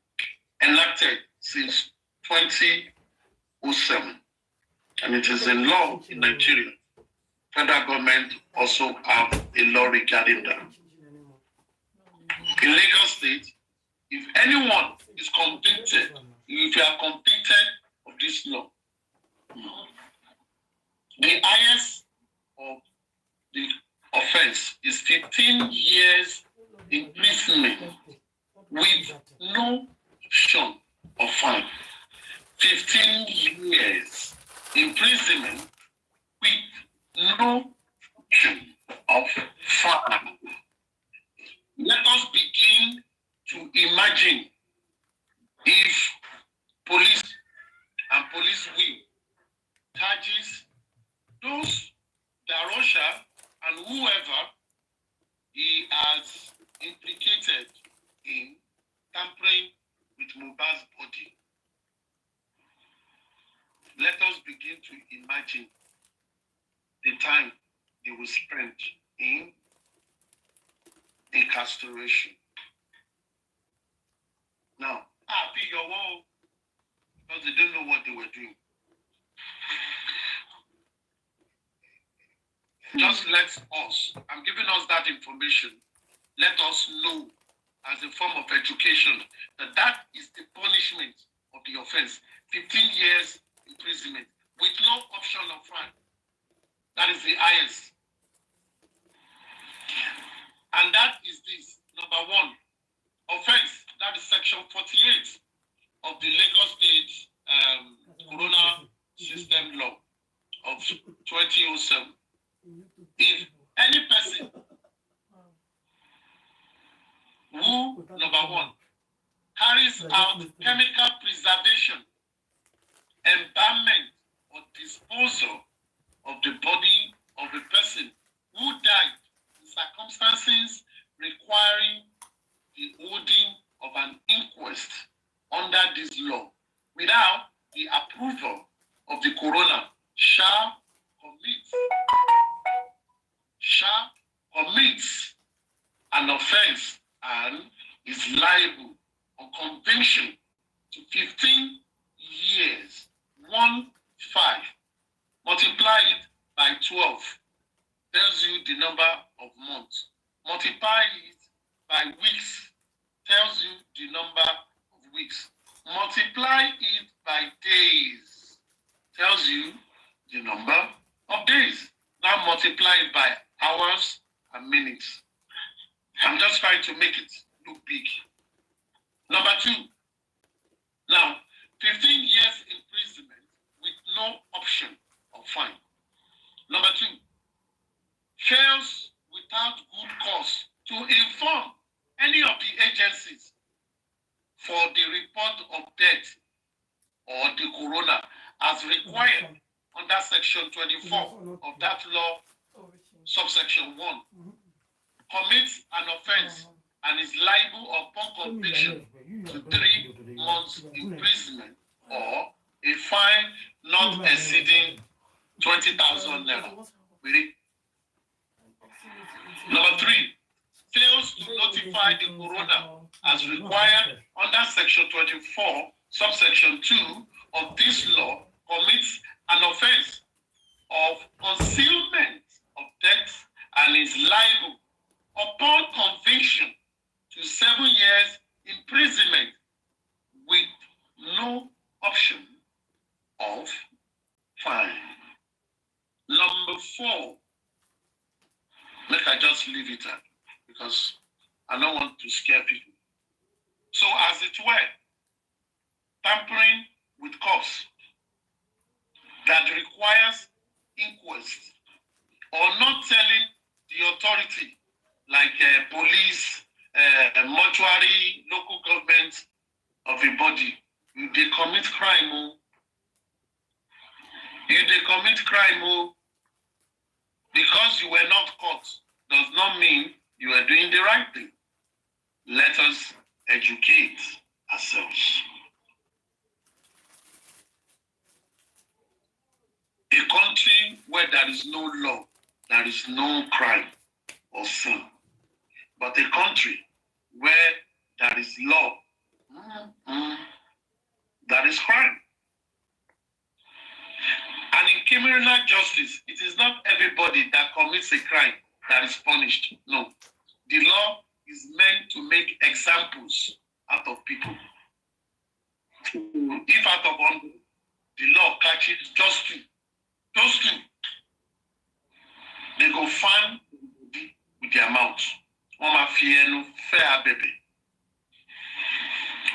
enacted since 2007, and it is a law in Nigeria. Federal government also have a law regarding that. In Lagos State, if anyone is convicted, if you are convicted of this law, the highest of the offense is 15 years imprisonment with no option of fine. 15 years imprisonment with no option of fine. Let us begin to imagine if police and police will charges those Darosha and whoever he has implicated in tampering with MOHBAD's body. Let us begin to imagine the time they will spend in incarceration. Now, be your wall because they don't know what they were doing. Just let us, I'm giving us that information, let us know as a form of education that that is the punishment of the offense. 15 years imprisonment with no option of fine. That is the highest. And that is this, number one, offense, that is section 48 of the Lagos State Corona System Law of 2007. If any person who, number one, carries out chemical preservation, embalmment, or disposal of the body of a person who died in circumstances requiring the holding of an inquest under this law without the approval of the coroner shall commit an offense and is liable on conviction to 15 years, 1-5. Multiply it by 12, tells you the number of months. Multiply it by weeks, tells you the number of weeks. Multiply it by days, tells you the number of days. Now multiply it by hours and minutes. I'm just trying to make it look big. Number two, now 15 years imprisonment with no option of fine. Number two, fails without good cause to inform any of the agencies for the report of death or the coroner as required under section 24 of that law, subsection 1, commits an offense and is liable upon conviction to 3 months imprisonment or a fine not exceeding 20,000 naira. Number 3, fails to notify the coroner as required under section 24, subsection 2 of this law, commits an offense of concealment of death and is liable upon conviction to 7 years imprisonment with no option of fine. Number 4, make I just leave it at, because I don't want to scare people. So as it were, tampering with corpse that requires inquest or not telling the authority like police, mortuary, local government of a body, they commit crime. If they commit crime, because you were not caught does not mean you are doing the right thing. Let us educate ourselves. A country where there is no law, there is no crime or sin. But a country where there is law, there is crime. And in criminal justice, it is not everybody that commits a crime that is punished. No. The law is meant to make examples out of people. If out of 100, the law catches just 2, they go find with their mouth.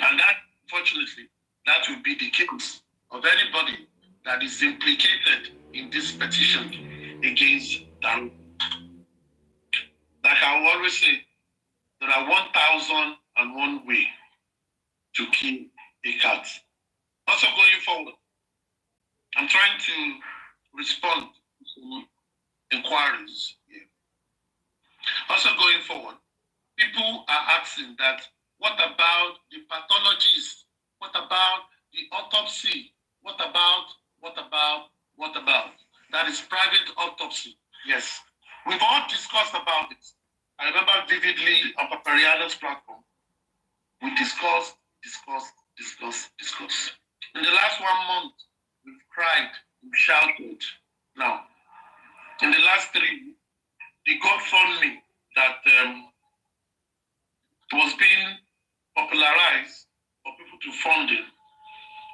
And that, fortunately, that will be the case of anybody that is implicated in this petition against Daru. Like I always say, there are 1,001 ways to kill a cat. Also going forward, I'm trying to respond to inquiries here. Also going forward, people are asking that, what about the pathologists? What about the autopsy? What about? That is private autopsy. Yes. We've all discussed about it. I remember vividly on Papariano's platform. We discussed. In the last 1 month, we've cried, we've shouted. Now, in the last 3, the GoFundMe that was being popularized for people to fund it.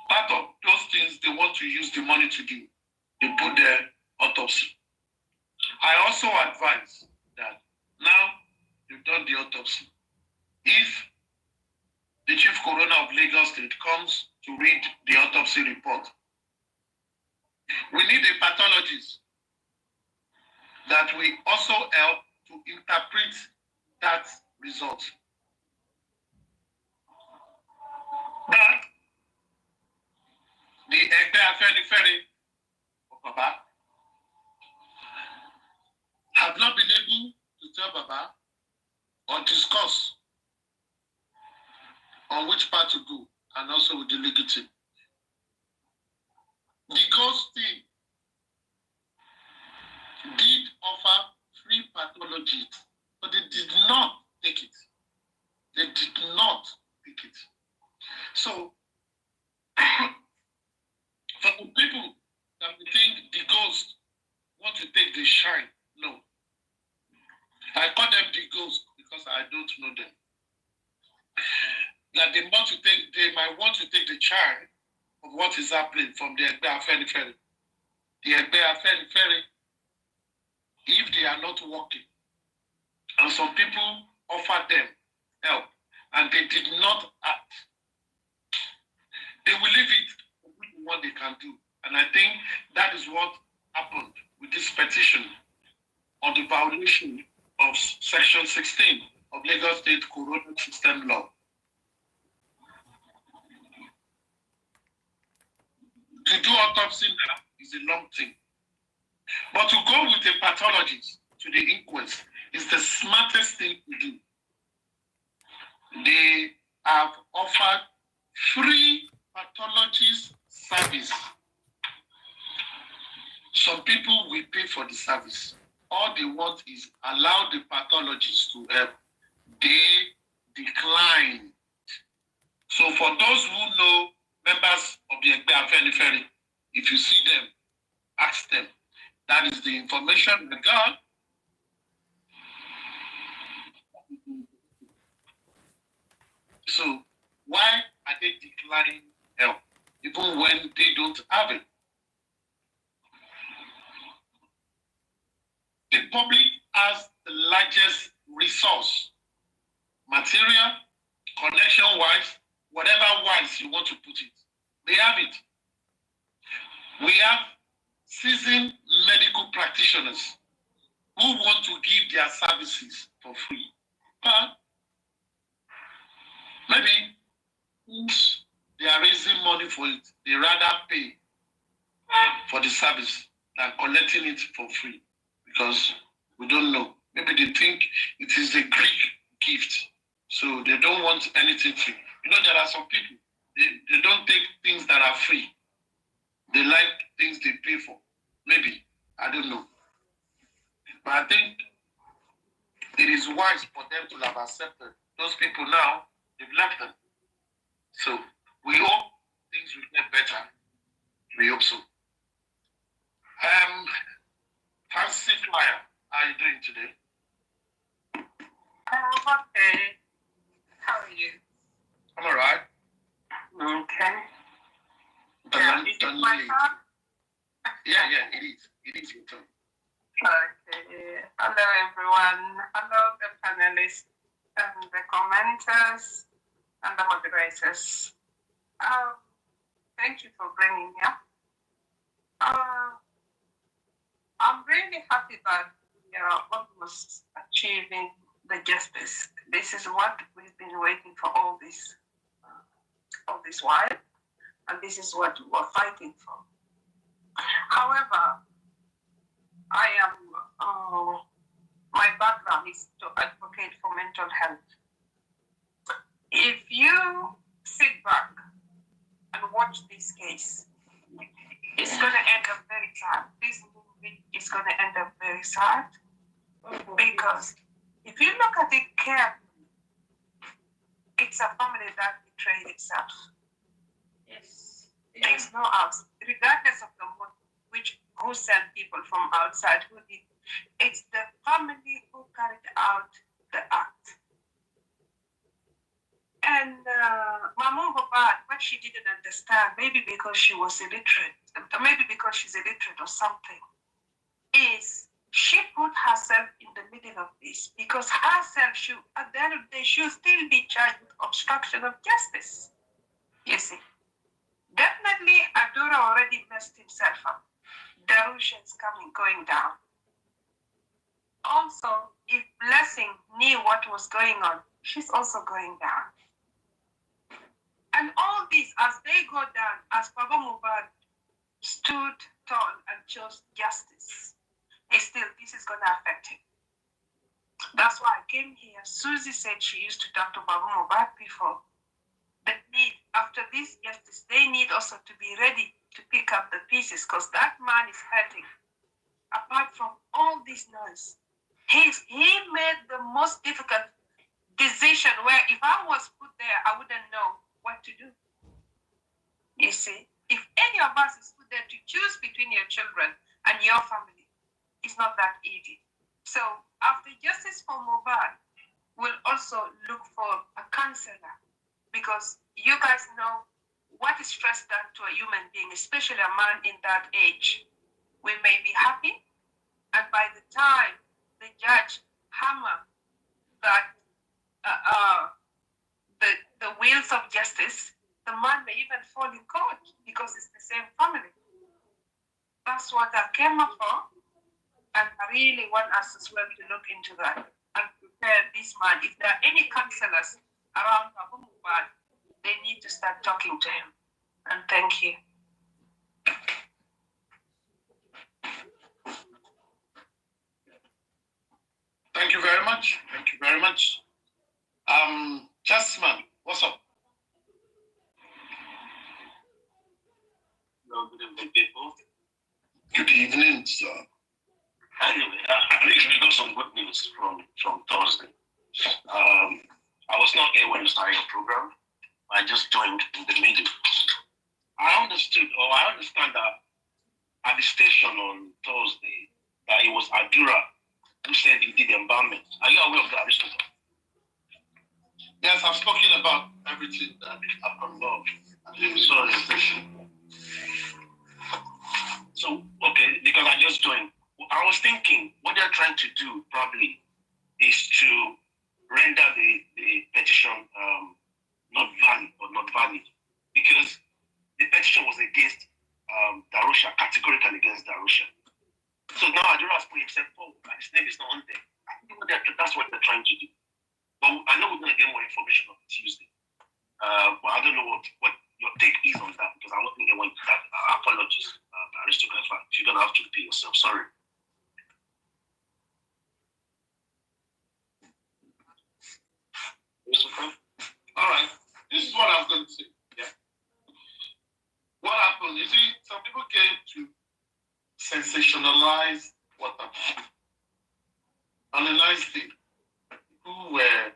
Part of those things they want to use the money to do, they put their autopsy. I also advise that now they've done the autopsy. If the chief coroner of Lagos State comes to read the autopsy report, we need a pathologist that will also help to interpret that result. But the Ferry of Baba have not been able to tell Baba or discuss on which part to go, and also with the legal team. The ghost team did offer free pathology, but they did not take it. So, for the people that we think the ghost want to take the shine, no. I call them the ghost because I don't know them. That they might want to take the shine of what is happening from the Ferry. The Ferry, if they are not working, and some people offer them help, and they did not act, they will leave it for what they can do. And I think that is what happened with this petition on the violation of Section 16 of Lagos State Coronal System Law. To do autopsy now is is a long thing. But to go with a pathologist to the inquest is the smartest thing to do. They have offered free pathologist service. Some people will pay for the service. All they want is allow the pathologist to help. They decline. So for those who know members of the XPOSE Ferry, if you see them, ask them. That is the information we got. So why are they declining help, even when they don't have it? The public has the largest resource, material, connection-wise, whatever wise you want to put it. They have it. We have seasoned medical practitioners who want to give their services for free. But maybe since they are raising money for it, they rather pay for the service than collecting it for free, because we don't know. Maybe they think it is a Greek gift, so they don't want anything free. You know, there are some people, they don't take things that are free. They like things they pay for. Maybe, I don't know. But I think it is wise for them to have accepted. Those people now, they've left them. So we hope things will get better. We hope so. Fancy Flyer, how are you doing today? Okay. How are you? I'm all right. Okay. Yeah, Is it my turn? yeah, it is. It is your turn. Okay. Hello, everyone. Hello, the panelists and the commenters and the moderators. Thank you for bringing me up. I'm really happy that we are almost achieving the justice. This is what we've been waiting for all this while, and this is what we're fighting for. However, I am, my background is to advocate for mental health. If you sit back and watch this case, it's going to end up very sad. This movie is going to end up very sad because if you look at it carefully, it's a family that betrayed itself. Yes. There's no else, regardless of the motive, who sent people from outside, who did. It's the family who carried out the act. And MO&BAA, what she didn't understand, maybe because she was illiterate, maybe because she's illiterate or something, is she put herself in the middle of this because herself, at the end of the day, she'll still be charged with obstruction of justice. You see, definitely Adura already messed himself up. Darusha is going down. Also, if Blessing knew what was going on, she's also going down. And all this, as they go down, as Baba Mohbad stood tall and chose justice, this is going to affect him. That's why I came here. Susie said she used to talk to Baba Mohbad before. The need, after this justice, they need also to be ready to pick up the pieces because that man is hurting. Apart from all this noise, he made the most difficult decision where if I was put there, I wouldn't know what to do. You see, if any of us is put there to choose between your children and your family, it's not that easy. So after justice for Mohbad, we'll also look for a counselor because you guys know what is stress done to a human being, especially a man in that age. We may be happy, and by the time the judge hammer that the wheels of justice, the man may even fall in court because it's the same family. That's what I came up for, and I really want us as well to look into that and prepare this man. If there are any counselors around Baba Mohbad, they need to start talking to him. And thank you. Thank you very much. Thank you very much. Jasmine, what's up? Hello, good evening, people. Good evening, sir. Anyway, I actually got some good news from Thursday. I was not here when you started the program. I just joined in the middle. I understand that at the station on Thursday that it was Adura who said he did the embalmment. Are you aware of that, Aristotle? Yes, I've spoken about everything that happened at the station. So, okay, because I just joined. I was thinking what they're trying to do probably is to render the petition not valid because the petition was against Darusha, categorically against Darusha. So now Adura has put himself forward and his name is not on there. I think that's what they're trying to do. But I know we're going to get more information on Tuesday. But I don't know what your take is on that because I'm not going to get one. Apologies, Aristocrat. You're going to have to repeat yourself. Sorry. All right. This is what I was going to say. Yeah. What happened? You see, some people came to sensationalize what happened. On a nice day, people were,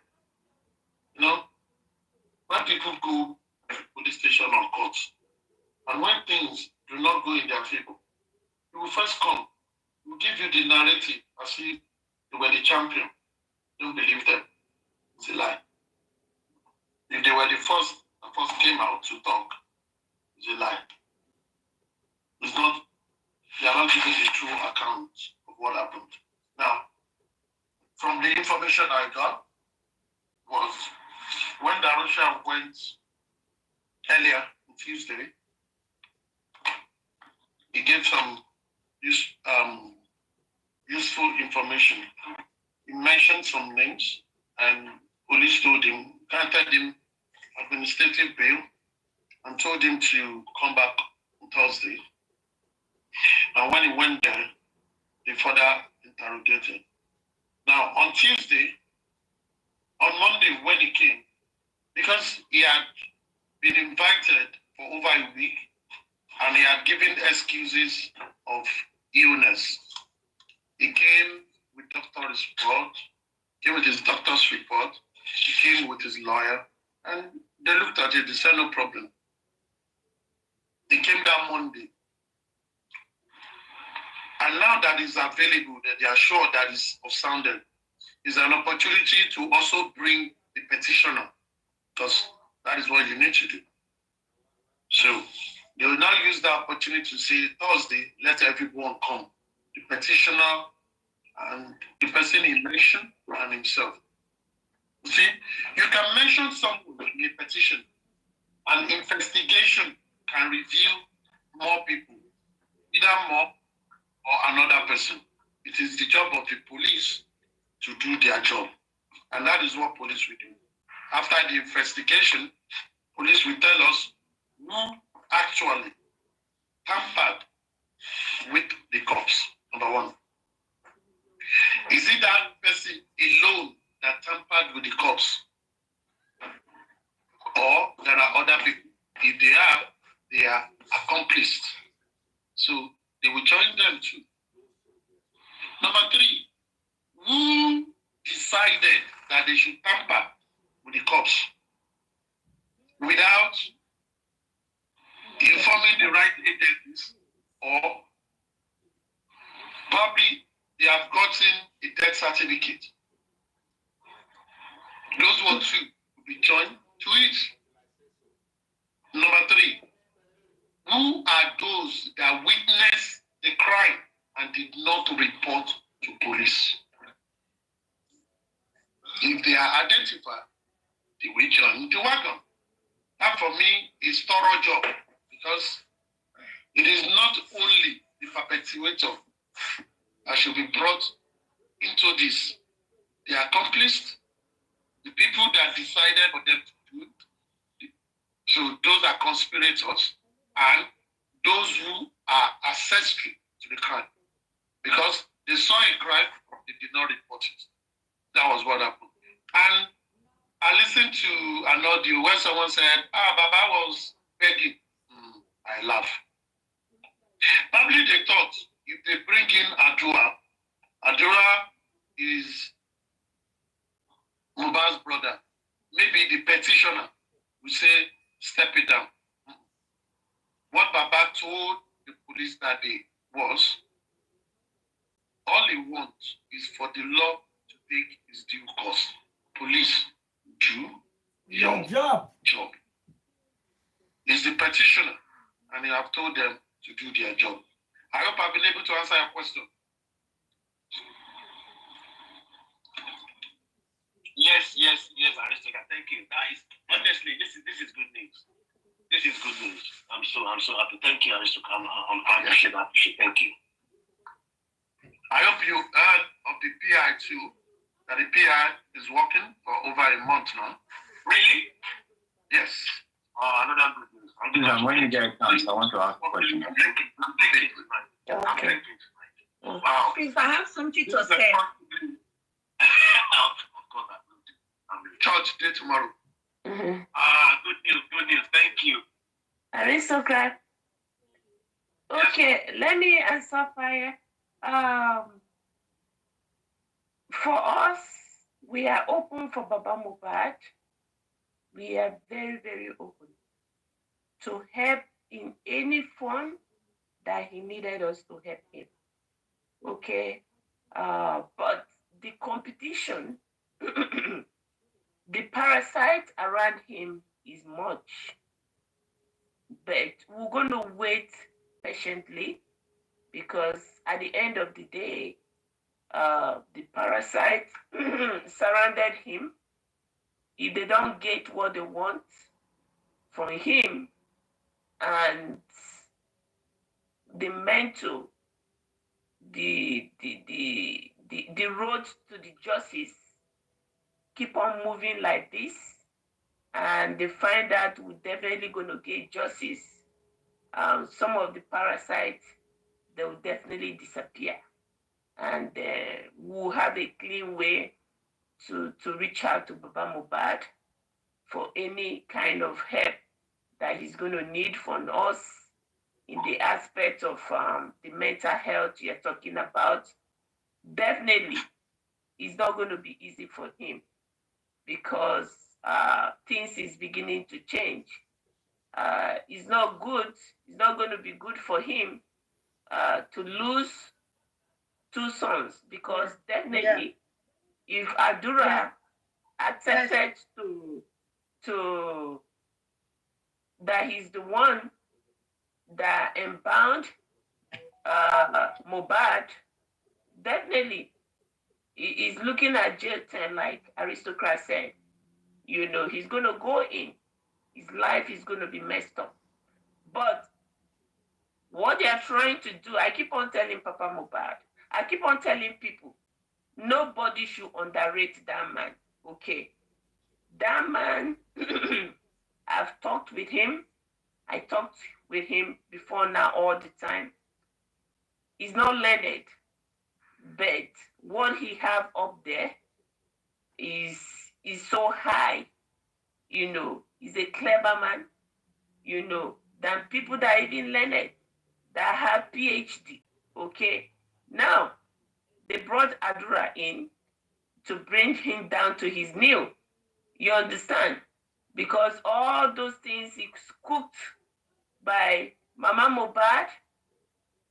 when people go to police station or court, and when things do not go in their favor, you will first come. We will give you the narrative as if you were the champion. Don't believe them. It's a lie. If they were the first came out to talk, it's a lie. It's not, they are not giving the true account of what happened. Now, from the information I got was when Darusha went earlier on Tuesday, he gave some useful information. He mentioned some names and police told him, granted him administrative bail and told him to come back on Thursday. And when he went there, they further interrogated. Now, on Tuesday, on Monday when he came, because he had been invited for over a week and he had given excuses of illness, he came with doctor's report, came with his doctor's report, he came with his lawyer, and they looked at it, they said no problem. He came down Monday. And now that is available, that they are sure that is sounded, is an opportunity to also bring the petitioner, because that is what you need to do. So they will now use the opportunity to say, Thursday, let everyone come. The petitioner and the person he mentioned and himself. You see, you can mention someone in a petition, and investigation can reveal more people, either more or another person. It is the job of the police to do their job. And that is what police will do. After the investigation, police will tell us who actually tampered with the cops, number one. Is it that person alone that tampered with the cops? Or there are other people? If they are accomplished. So they will join them too. Number three, who decided that they should tamper with the cops without informing the right agencies, or probably they have gotten a death certificate? Those ones too will be joined to it. Number three, who are those that witnessed the crime and did not report to police? If they are identified, they will join the wagon. That for me is thorough job, because it is not only the perpetrator that should be brought into this. The accomplice, the people that decided for them to do it, so those are conspirators, and those who are accessory to the crime. Because they saw a crime, they did not report it. That was what happened. And I listened to an audio where someone said, Baba was begging. I laugh. Probably they thought if they bring in Adura is Mohbad's brother. Maybe the petitioner will say, step it down. What Baba told the police that day was, all he wants is for the law to take its due course. Police, do your job. He's the petitioner, and he have told them to do their job. I hope I've been able to answer your question. Yes, Aristotle. Thank you. That is honestly, this is good news. This is good news. I'm so happy. Thank you, Aristotle. I appreciate that. Thank you. I hope you heard of the PI too. That the PI is working for over a month now. Really? Yes. Another good news. When you get a chance, I want to ask a question. Okay. Wow. Please, I have something to say. Church day tomorrow. Good news. Thank you. Aristocrat. Okay, let me answer fire. For us, we are open for Baba MOHBAD. We are very, very open to help in any form that he needed us to help him. Okay, but the competition, the parasite around him is much. But we're going to wait patiently because at the end of the day, the parasite surrounded him. If they don't get what they want from him and the mental, the road to the justice keep on moving like this, and they find out we're definitely going to get justice, some of the parasites, they will definitely disappear. And we'll have a clean way to reach out to Baba MOHBAD for any kind of help that he's going to need from us in the aspect of the mental health you're talking about. Definitely, it's not going to be easy for him because things is beginning to change. It's not good. It's not going to be good for him to lose 2 sons because definitely if Adura accepted to that he's the one that embound MOHBAD, definitely he's looking at jail time, like Aristocrat said. You know, he's going to go in. His life is going to be messed up. But what they are trying to do, I keep on telling Papa MOHBAD, I keep on telling people, nobody should underrate that man, okay? That man, I've talked with him. I talked with him before now all the time. He's not learned, but what he have up there is so high. You know, he's a clever man, you know, than people that are even learned, that have PhD, okay? Now, they brought Adura in to bring him down to his knee. You understand? Because all those things is cooked by Mama MOHBAD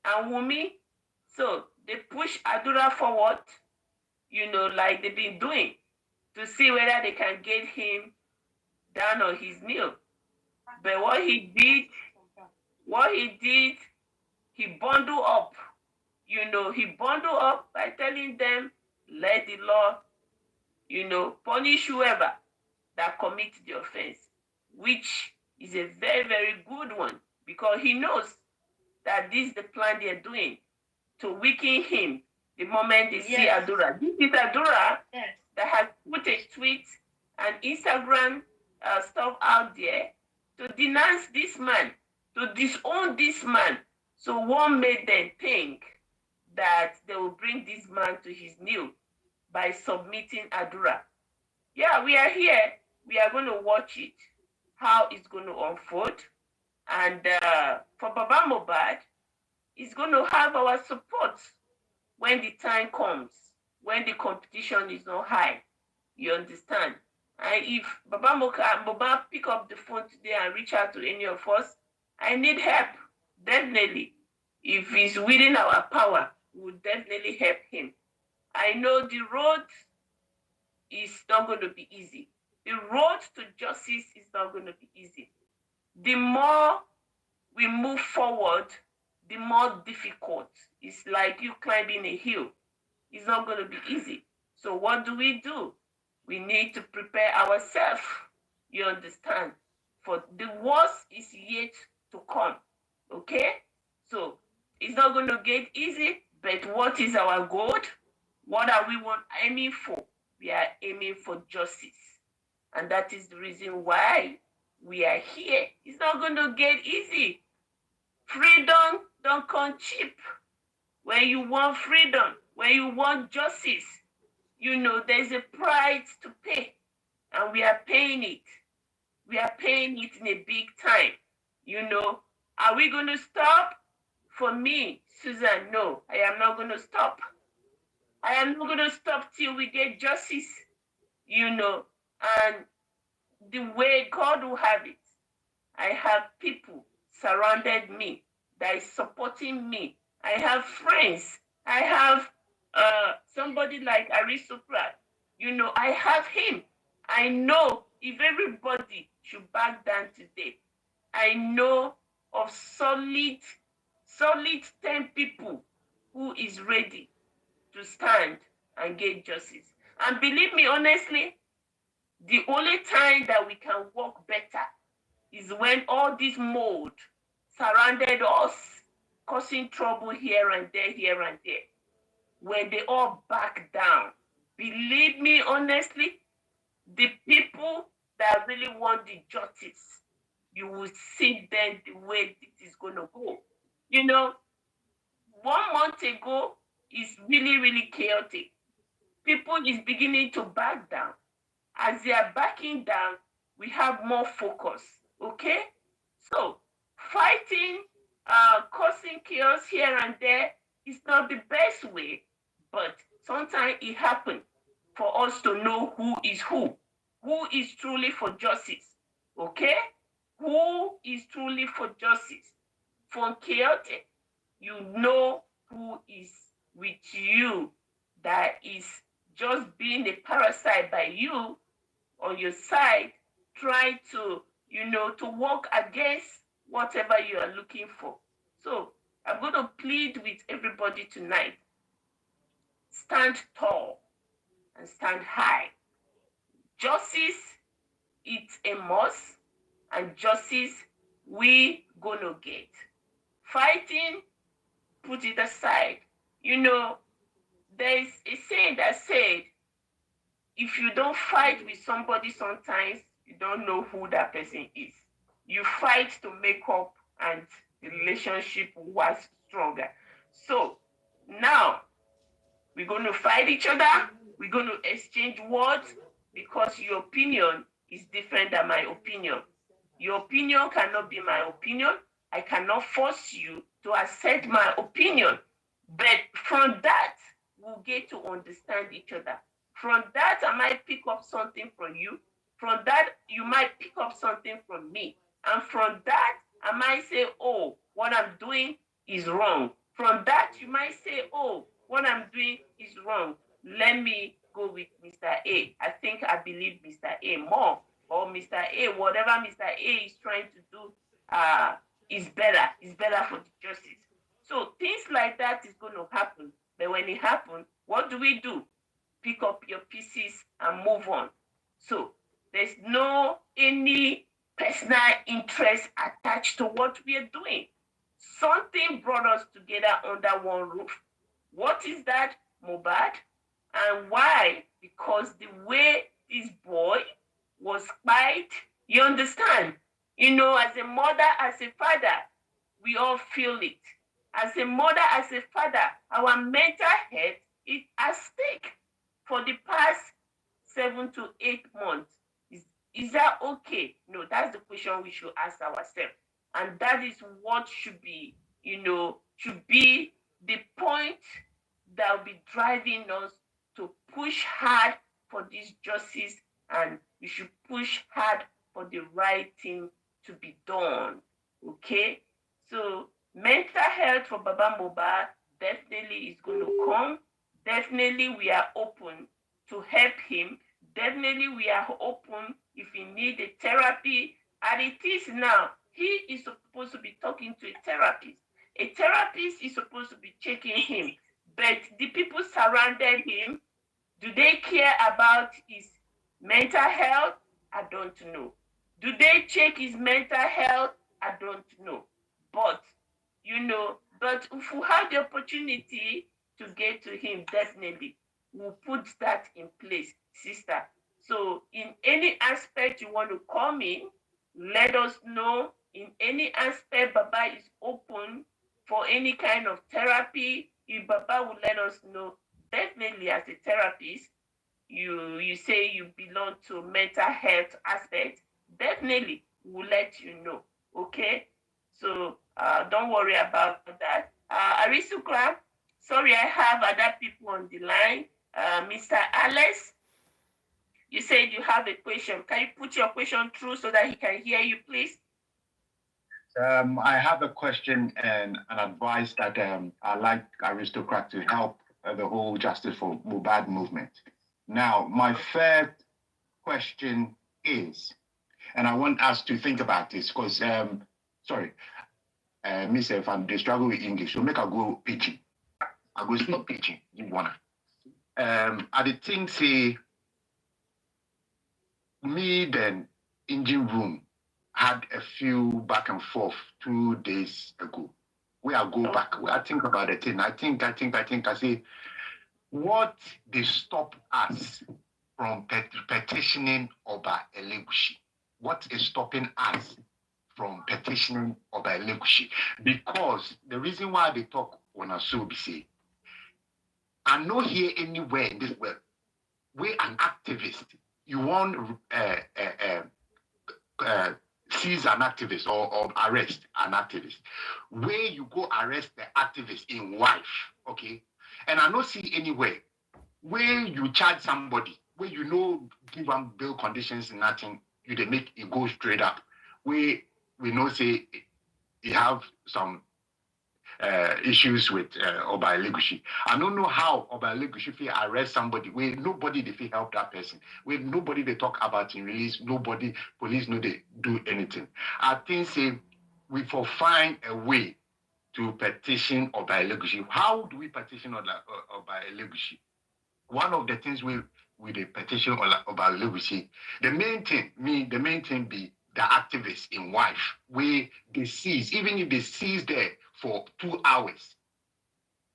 and WUMI. So they push Adura forward, you know, like they've been doing, to see whether they can get him down on his knee. But what he did, he bundled up. You know, he bundled up by telling them, let the law, you know, punish whoever that commits the offense, which is a very, very good one, because he knows that this is the plan they're doing to weaken him the moment they see Adura. This is Adura that has put a tweet and Instagram stuff out there to denounce this man, to disown this man. So what made them think that they will bring this man to his knee? by submitting Adura. Yeah, we are here. We are going to watch it, how it's going to unfold. And for Baba MOHBAD, it's going to have our support when the time comes, when the competition is not high. You understand? And if Baba MOHBAD pick up the phone today and reach out to any of us, I need help, definitely. If it's within our power, we'll definitely help him. I know the road is not going to be easy. The road to justice is not going to be easy. The more we move forward, the more difficult. It's like you climbing a hill. It's not going to be easy. So what do? We need to prepare ourselves, you understand? For the worst is yet to come, okay? So it's not going to get easy, but what is our goal? What are we aiming for? We are aiming for justice. And that is the reason why we are here. It's not going to get easy. Freedom don't come cheap. When you want freedom, when you want justice, you know, there's a price to pay. And we are paying it. We are paying it in a big time. You know, are we going to stop? For me, Susan, no, I am not going to stop. I am not going to stop till we get justice, you know, and the way God will have it. I have people surrounded me that is supporting me. I have friends. I have somebody like Aristocrat. You know, I have him. I know if everybody should back down today, I know of solid 10 people who is ready to stand and get justice. And believe me, honestly, the only time that we can work better is when all this mold surrounded us, causing trouble here and there. When they all back down, believe me, honestly, the people that really want the justice, you will see then the way this is going to go. You know, 1 month ago is really, really chaotic. People is beginning to back down. As they are backing down, we have more focus, okay? So, fighting, causing chaos here and there is not the best way, but sometimes it happens for us to know who is truly for justice, okay? Who is truly for justice? From chaotic, you know who is with you, that is just being a parasite by you on your side, try to, you know, to work against whatever you are looking for. So I'm going to plead with everybody tonight. Stand tall and stand high. Justice, it's a must, and justice we gonna get. Fighting, put it aside. You know, there's a saying that said, if you don't fight with somebody sometimes, you don't know who that person is. You fight to make up and the relationship was stronger. So now we're going to fight each other. We're going to exchange words because your opinion is different than my opinion. Your opinion cannot be my opinion. I cannot force you to accept my opinion. But from that, we'll get to understand each other. From that, I might pick up something from you. From that, you might pick up something from me. And from that, I might say, oh, what I'm doing is wrong. From that, you might say, oh, what I'm doing is wrong. Let me go with Mr. A. I believe Mr. A more. Or Mr. A, whatever Mr. A is trying to do is better for the justice. So things like that is going to happen. But when it happens, what do? Pick up your pieces and move on. So there's no any personal interest attached to what we are doing. Something brought us together under one roof. What is that, MOHBAD? And why? Because the way this boy was spied, you understand? You know, as a mother, as a father, we all feel it. As a mother, as a father, our mental health is at stake. for the past 7 to 8 months. Is that okay? No, that's the question we should ask ourselves. And that is what should be, should be the point that will be driving us to push hard for this justice, and we should push hard for the right thing to be done. Okay? So mental health for Baba Mohbad definitely is going to come. Definitely we are open to help him. Definitely we are open if he needs a therapy. And it is now, he is supposed to be talking to a therapist. A therapist is supposed to be checking him. But the people surrounded him, do they care about his mental health? I don't know. Do they check his mental health? I don't know. But, but if we have the opportunity to get to him, definitely, we'll put that in place, sister. So in any aspect you want to come in, let us know. In any aspect, Baba is open for any kind of therapy. If Baba will let us know, definitely as a therapist, you say you belong to mental health aspect, definitely we'll let you know. Okay? So don't worry about that. Aristocrat, sorry, I have other people on the line. Mr. Alex, you said you have a question. Can you put your question through so that he can hear you, please? I have a question and an advice that I'd like Aristocrat to help the whole Justice for Mohbad movement. Now, my first question is, and I want us to think about this because, Miss Fan, they struggle with English, so make I go pitching. I go stop pitching, you wanna. I did think, say, me then, engine room, had a few back and forth 2 days ago. Where I go back, where I think about the thing. I think, I say, what they stop us from petitioning Oba Elegushi? What is stopping us from petitioning Oba Elegushi? Because the reason why they talk on a say, I know here anywhere in this world, we're an activist. You want seize an activist or arrest an activist. Where you go arrest the activist in wife, okay? And I don't see anywhere where you charge somebody, where you know give them bail conditions and nothing, you they make it go straight up. We know say you have some issues with Oba Elegushi. I don't know how Oba Elegushi feel arrest somebody where nobody they feel help that person, where nobody they talk about in release, nobody police know they do anything. I think say we for find a way to petition Oba Elegushi. How do we petition Oba Elegushi? One of the things with the petition Oba Elegushi, the main thing be the activists in wife, where they seize, even if they seize there for 2 hours.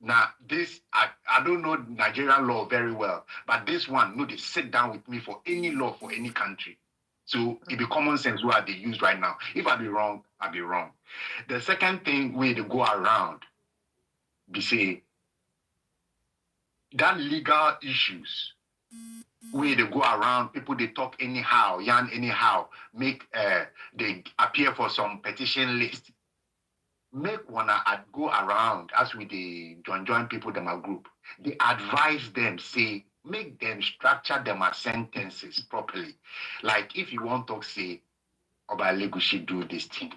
Now, this, I don't know Nigerian law very well, but this one, no, they sit down with me for any law for any country. So it be common sense what they use right now. If I be wrong, I be wrong. The second thing where they go around, be say, that legal issues, where they go around, people they talk anyhow, yarn anyhow, make they appear for some petition list. Make one go around as we they join people them a group. They advise them, say, make them structure them as sentences properly. Like if you want to say, Oba Elegushi do this thing,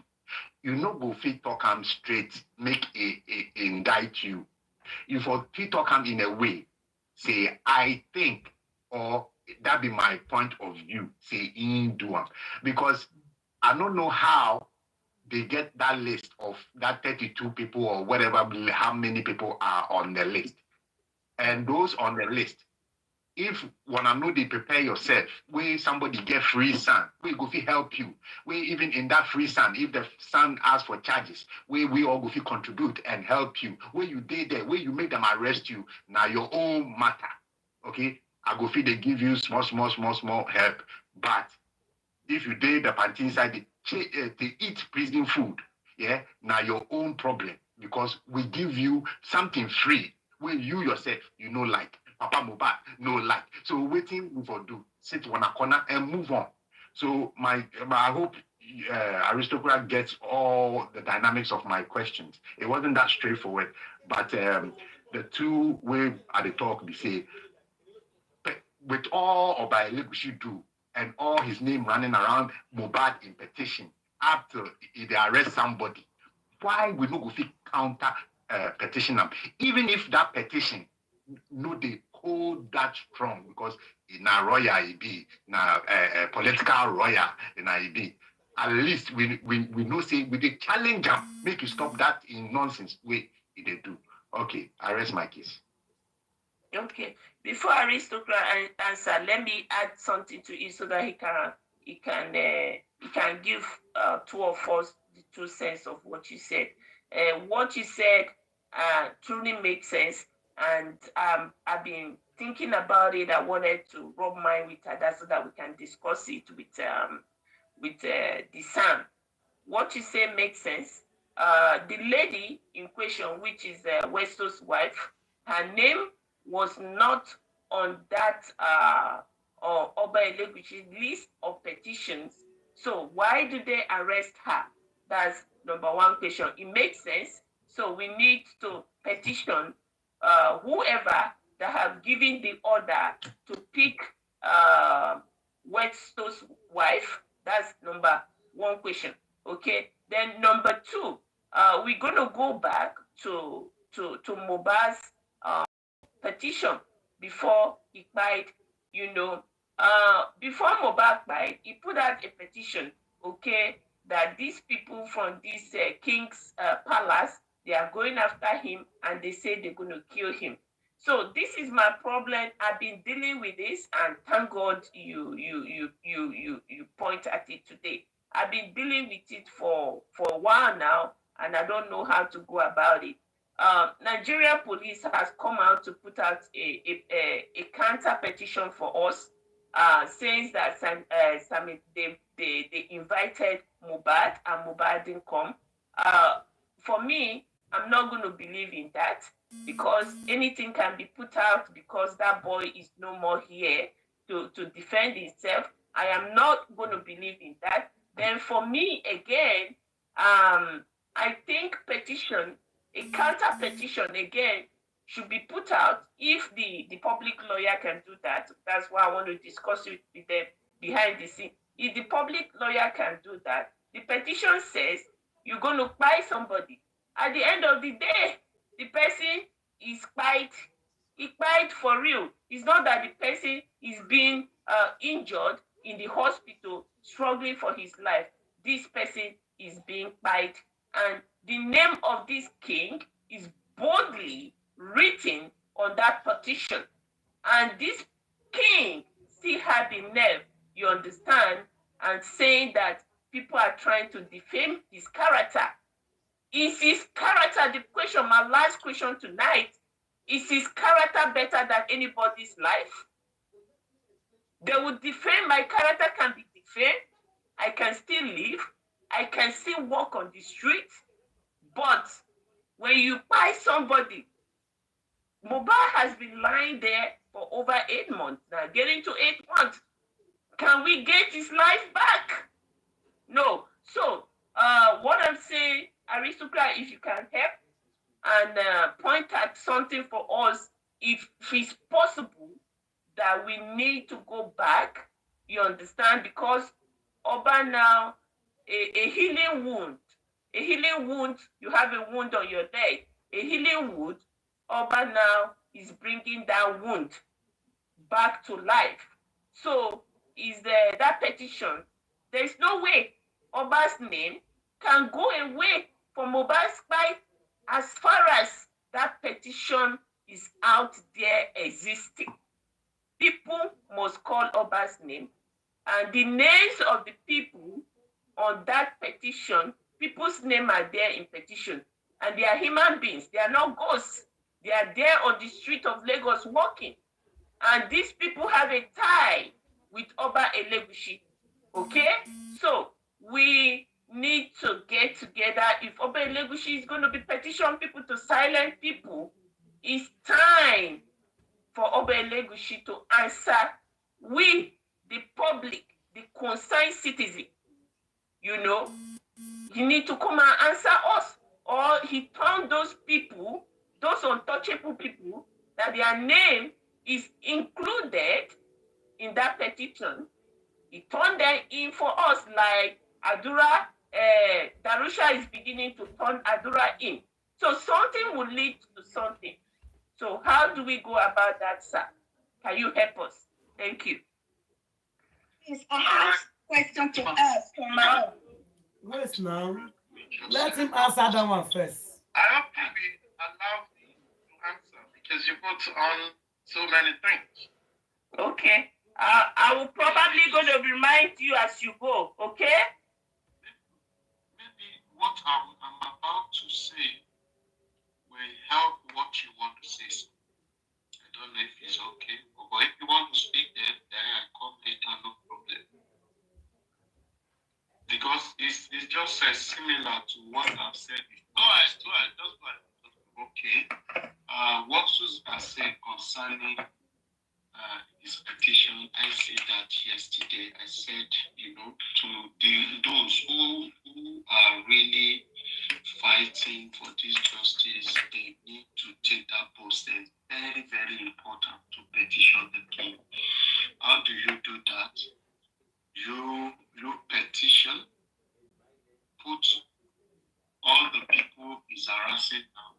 you know go fit talk him straight, make a indict you. You for fit talk him in a way, say, I think, or that be my point of view, say in do them. Because I don't know how they get that list of that 32 people or whatever, how many people are on the list. And those on the list, if wanna know they prepare yourself, where somebody get free son, we go fit help you. Where even in that free son, if the son asks for charges, where we all go fit contribute and help you. Where you did there, where you make them arrest you, now your own matter. Okay? I go fit they give you small help. But if you did the party inside they eat prison food, yeah, now your own problem. Because we give you something free where you yourself, you know, like Papa Mohbad no like. So waiting for do sit one corner and move on. So I hope Aristocrat gets all the dynamics of my questions. It wasn't that straightforward, but the two way at the talk they say with all Oba Elegushi do and all his name running around Mohbad in petition after they arrest somebody, why we no go fit counter petition them, even if that petition no they hold that strong because in a royal it be na political royal in a be. At least we know say we dey challenge them, make you stop that in nonsense way they do. Okay, I rest my case. Okay. Before Aristocrat answer, let me add something to it so that he can give two of us the 2 cents of what you said. What you said truly makes sense, and I've been thinking about it. I wanted to rub mine with Ada so that we can discuss it with the Sam. What you say makes sense. The lady in question, which is Westo's wife, her name was not on that Oba Elegushi list of petitions. So why do they arrest her? That's number one question. It makes sense. So we need to petition whoever that have given the order to pick Westo's wife. That's number one question. Okay. Then number two, we're gonna go back to Mohbad's petition before he died. Before Mohbad died, he put out a petition, okay, that these people from this king's palace, they are going after him and they say they're going to kill him. So this is my problem. I've been dealing with this, and thank God you point at it today. I've been dealing with it for a while now, and I don't know how to go about it. Nigeria police has come out to put out a counter petition for us, saying that they invited Mohbad and Mohbad didn't come. For me, I'm not going to believe in that, because anything can be put out because that boy is no more here to defend himself. I am not going to believe in that. Then for me, again, I think a counter petition, again, should be put out if the public lawyer can do that. That's why I want to discuss it with them behind the scene. If the public lawyer can do that, the petition says you're going to buy somebody. At the end of the day, the person is spied. He spied for real. It's not that the person is being injured in the hospital, struggling for his life. This person is being spied. And the name of this king is boldly written on that petition. And this king still had the nerve, you understand, and saying that people are trying to defame his character. Is his character, the question, my last question tonight, is his character better than anybody's life? They would defame, my character can be defamed. I can still live. I can still walk on the street. But when you buy somebody, Mohbad has been lying there for over 8 months now, getting to 8 months. Can we get his life back? No. So what I'm saying, Aristocrat, if you can help and point at something for us, if it's possible that we need to go back, you understand, because Oba now, a healing wound, you have a wound on your leg, a healing wound, Oba now is bringing that wound back to life. So is that petition, there's no way Oba's name can go away from Mohbad's fight as far as that petition is out there existing. People must call Oba's name, and the names of the people on that petition, people's names are there in petition, and they are human beings. They are not ghosts. They are there on the street of Lagos walking, and these people have a tie with Oba Elegushi. Okay, so we need to get together. If Oba Elegushi is going to be petition people to silent people, it's time for Oba Elegushi to answer we, the public, the concerned citizen. You know, he need to come and answer us, or he turned those people, those untouchable people, that their name is included in that petition. He turned them in for us, like Adura, Darusha is beginning to turn Adura in. So something will lead to something. So how do we go about that, sir? Can you help us? Thank you. Yes, I have a question to ask for my own. Wait now. Let him answer that one first. I hope you will allow me to answer because you put on so many things. Okay. I will probably going to remind you as you go, okay? Maybe what I'm about to say will help what you want to say. I don't know if it's okay, but if you want to speak then I come later, no problem. Because it's just similar to what I've said. Go ahead, just go ahead. Okay. What Susan said concerning his petition, I said that yesterday. I said, to those who are really fighting for this justice, they need to take that post. It's very, very important to petition the king. How do you do that? You petition, put all the people is harassing now,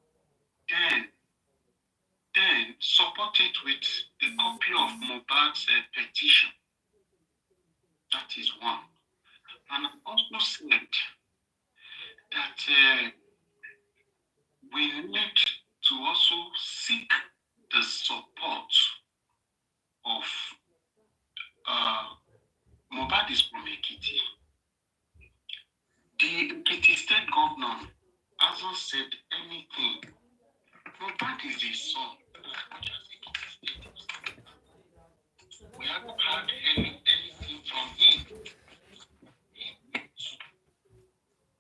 then support it with the copy of MOHBAD's petition. That is one. And I also said that we need to also seek the support of MOHBAD is from Ekiti. The Ekiti state governor hasn't said anything. MOHBAD is his son. We haven't heard anything from him.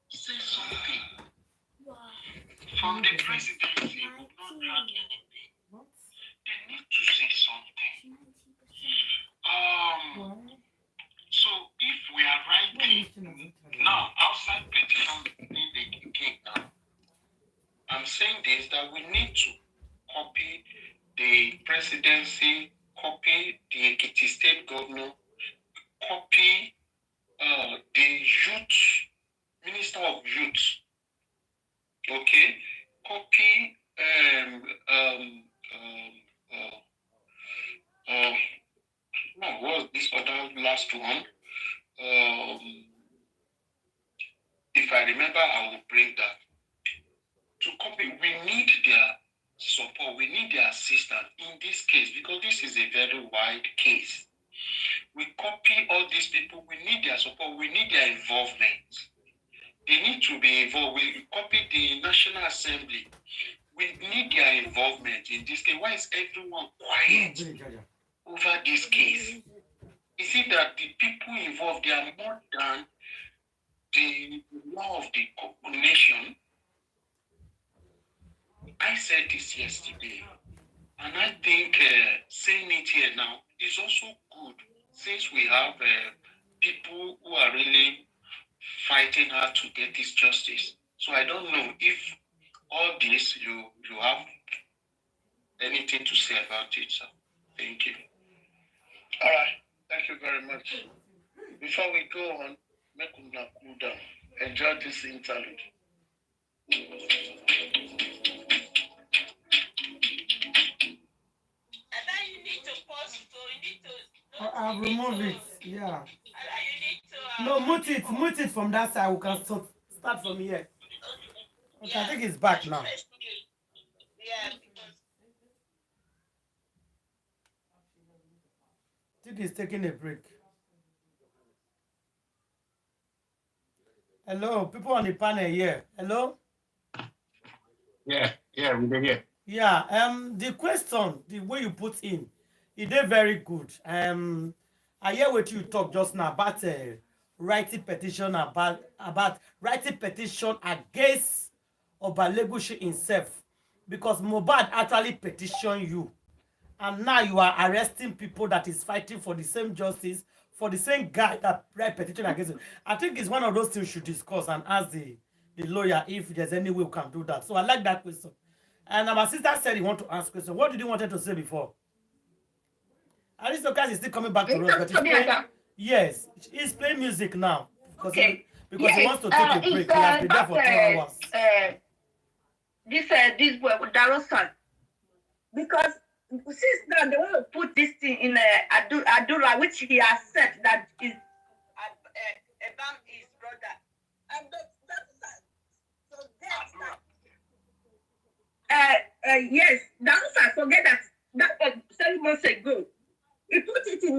Say something. From the presidency, we've not heard anything. They need to say something. So if we are writing now outside petition, the king now, I'm saying this, that we need to copy the presidency, copy the Ekiti state governor, copy the youth, minister of youth, okay, copy what was this other last one? If I remember, I will bring that. To copy, we need their support, we need their assistance in this case, because this is a very wide case. We copy all these people, we need their support, we need their involvement. They need to be involved. We copy the National Assembly. We need their involvement in this case. Why is everyone quiet over this case? Is it that the people involved, they are more than the law of the nation? I said this yesterday, and I think saying it here now is also good, since we have people who are really fighting hard to get this justice. So I don't know if all this you have anything to say about it, sir. Thank you. All right. Thank you very much. Before we go on, make una cool down. Enjoy this interlude. I'll remove it. Yeah. No, mute it from that side. We can start from here. Okay, I think it's back now. I think it's taking a break. Hello, people on the panel here. Hello? Yeah, we're here. Yeah, the question, the way you put in, it is very good. I hear what you talk just now about writing petition about writing petition against Oba Elegushi himself, because MOHBAD actually petitioned you And now you are arresting people that is fighting for the same justice, for the same guy that write petition against you. I think it's one of those things you should discuss and ask the lawyer if there's any way we can do that. So I like that question. And our sister said he want to ask question. What did you wanted to say before? Aristocrat is still coming back to us, but he's playing, yes, he's playing music now because Okay. because he Yes, wants to take a break. He has been there for 2 hours. This boy with Darosan, because since now they want to put this thing in Adura, which he has said that is Ebam his brother, and that's forget that. Yes, Darosan forget that 7 months ago. He put it in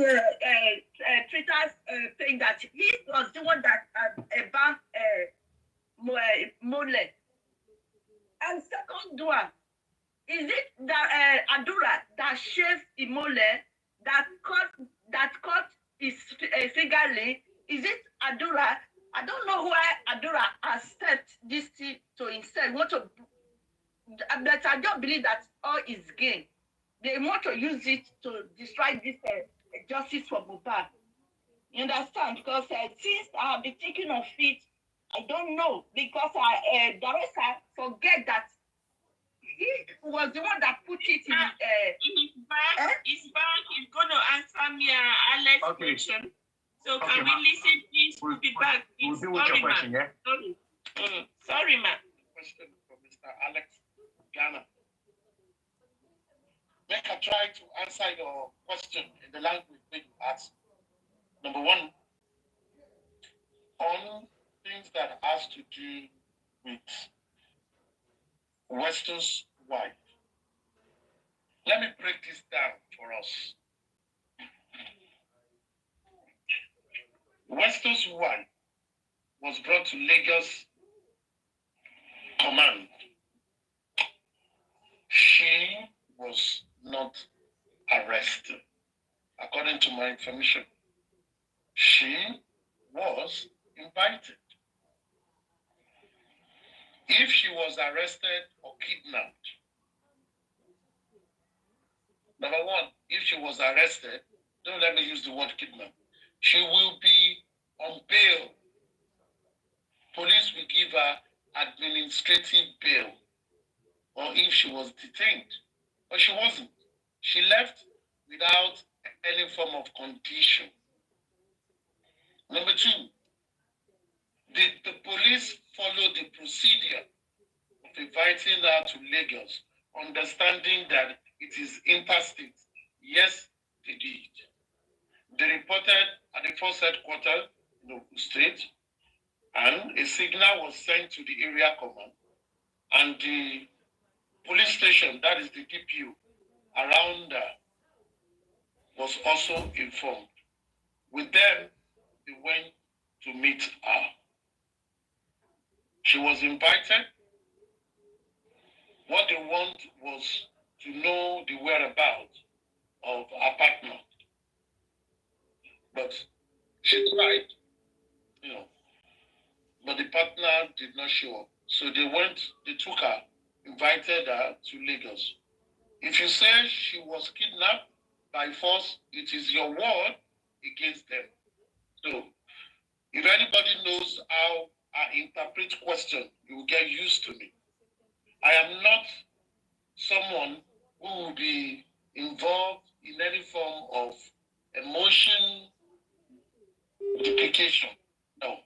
Twitter's thing that he was the one that Ebam Mole. And second one, is it that Adura that shaved Imole that cut his fingerling? Is it Adura? I don't know why Adura has set this thing to himself. But I don't believe that all is gain. They want to use it to destroy this justice for Mohbad. You understand? Because since I have been thinking of it, I don't know, because Daressa forget that he was the one that put it in he's back. He's back. He's going to answer me Alex's question. So can we listen, please? We'll be back. We'll deal with your question, yeah? Sorry. Sorry, ma. Question from Mr. Alex Ghana. Make I try to answer your question in the language that you asked. Number one, on things that has to do with Weston's wife. Let me break this down for us. Weston's wife was brought to Lagos command. She was not arrested, according to my information. She was invited. If she was arrested or kidnapped, number one, if she was arrested, don't let me use the word kidnap, she will be on bail. Police will give her administrative bail, or if she was detained. But she wasn't. She left without any form of condition. Number two, did the police follow the procedure of inviting her to Lagos, understanding that it is interstate? Yes, they did. They reported at the first headquarters in Ogun State, and a signal was sent to the area command, and the police station, that is the DPU, around was also informed. With them, they went to meet her. She was invited. What they want was to know the whereabouts of her partner. But she tried, but the partner did not show up. So they took her, invited her to Lagos. If you say she was kidnapped by force, it is your word against them. So if anybody knows how I interpret question, you will get used to me. I am not someone who will be involved in any form of emotion duplication. No.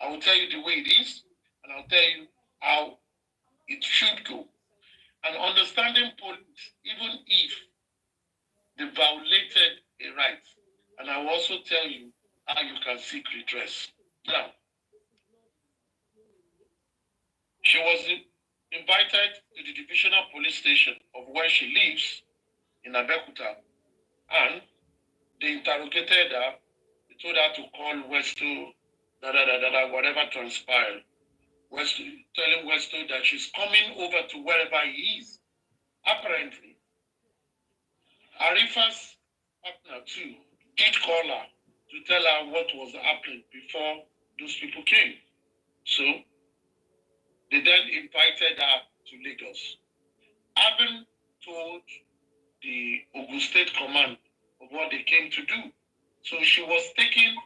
I will tell you the way it is, and I'll tell you how it should go. And understanding police, even if they violated a right, and I will also tell you how you can seek redress. Now, she was invited to the divisional police station of where she lives in Abeokuta, and they interrogated her. They told her to call Westo, whatever transpired. Westo, telling Westo that she's coming over to wherever he is. Apparently, Arifa's partner too did call her to tell her what was happening before those people came. So they then invited her to Lagos. Having told the Ogun State Command of what they came to do. So she was taken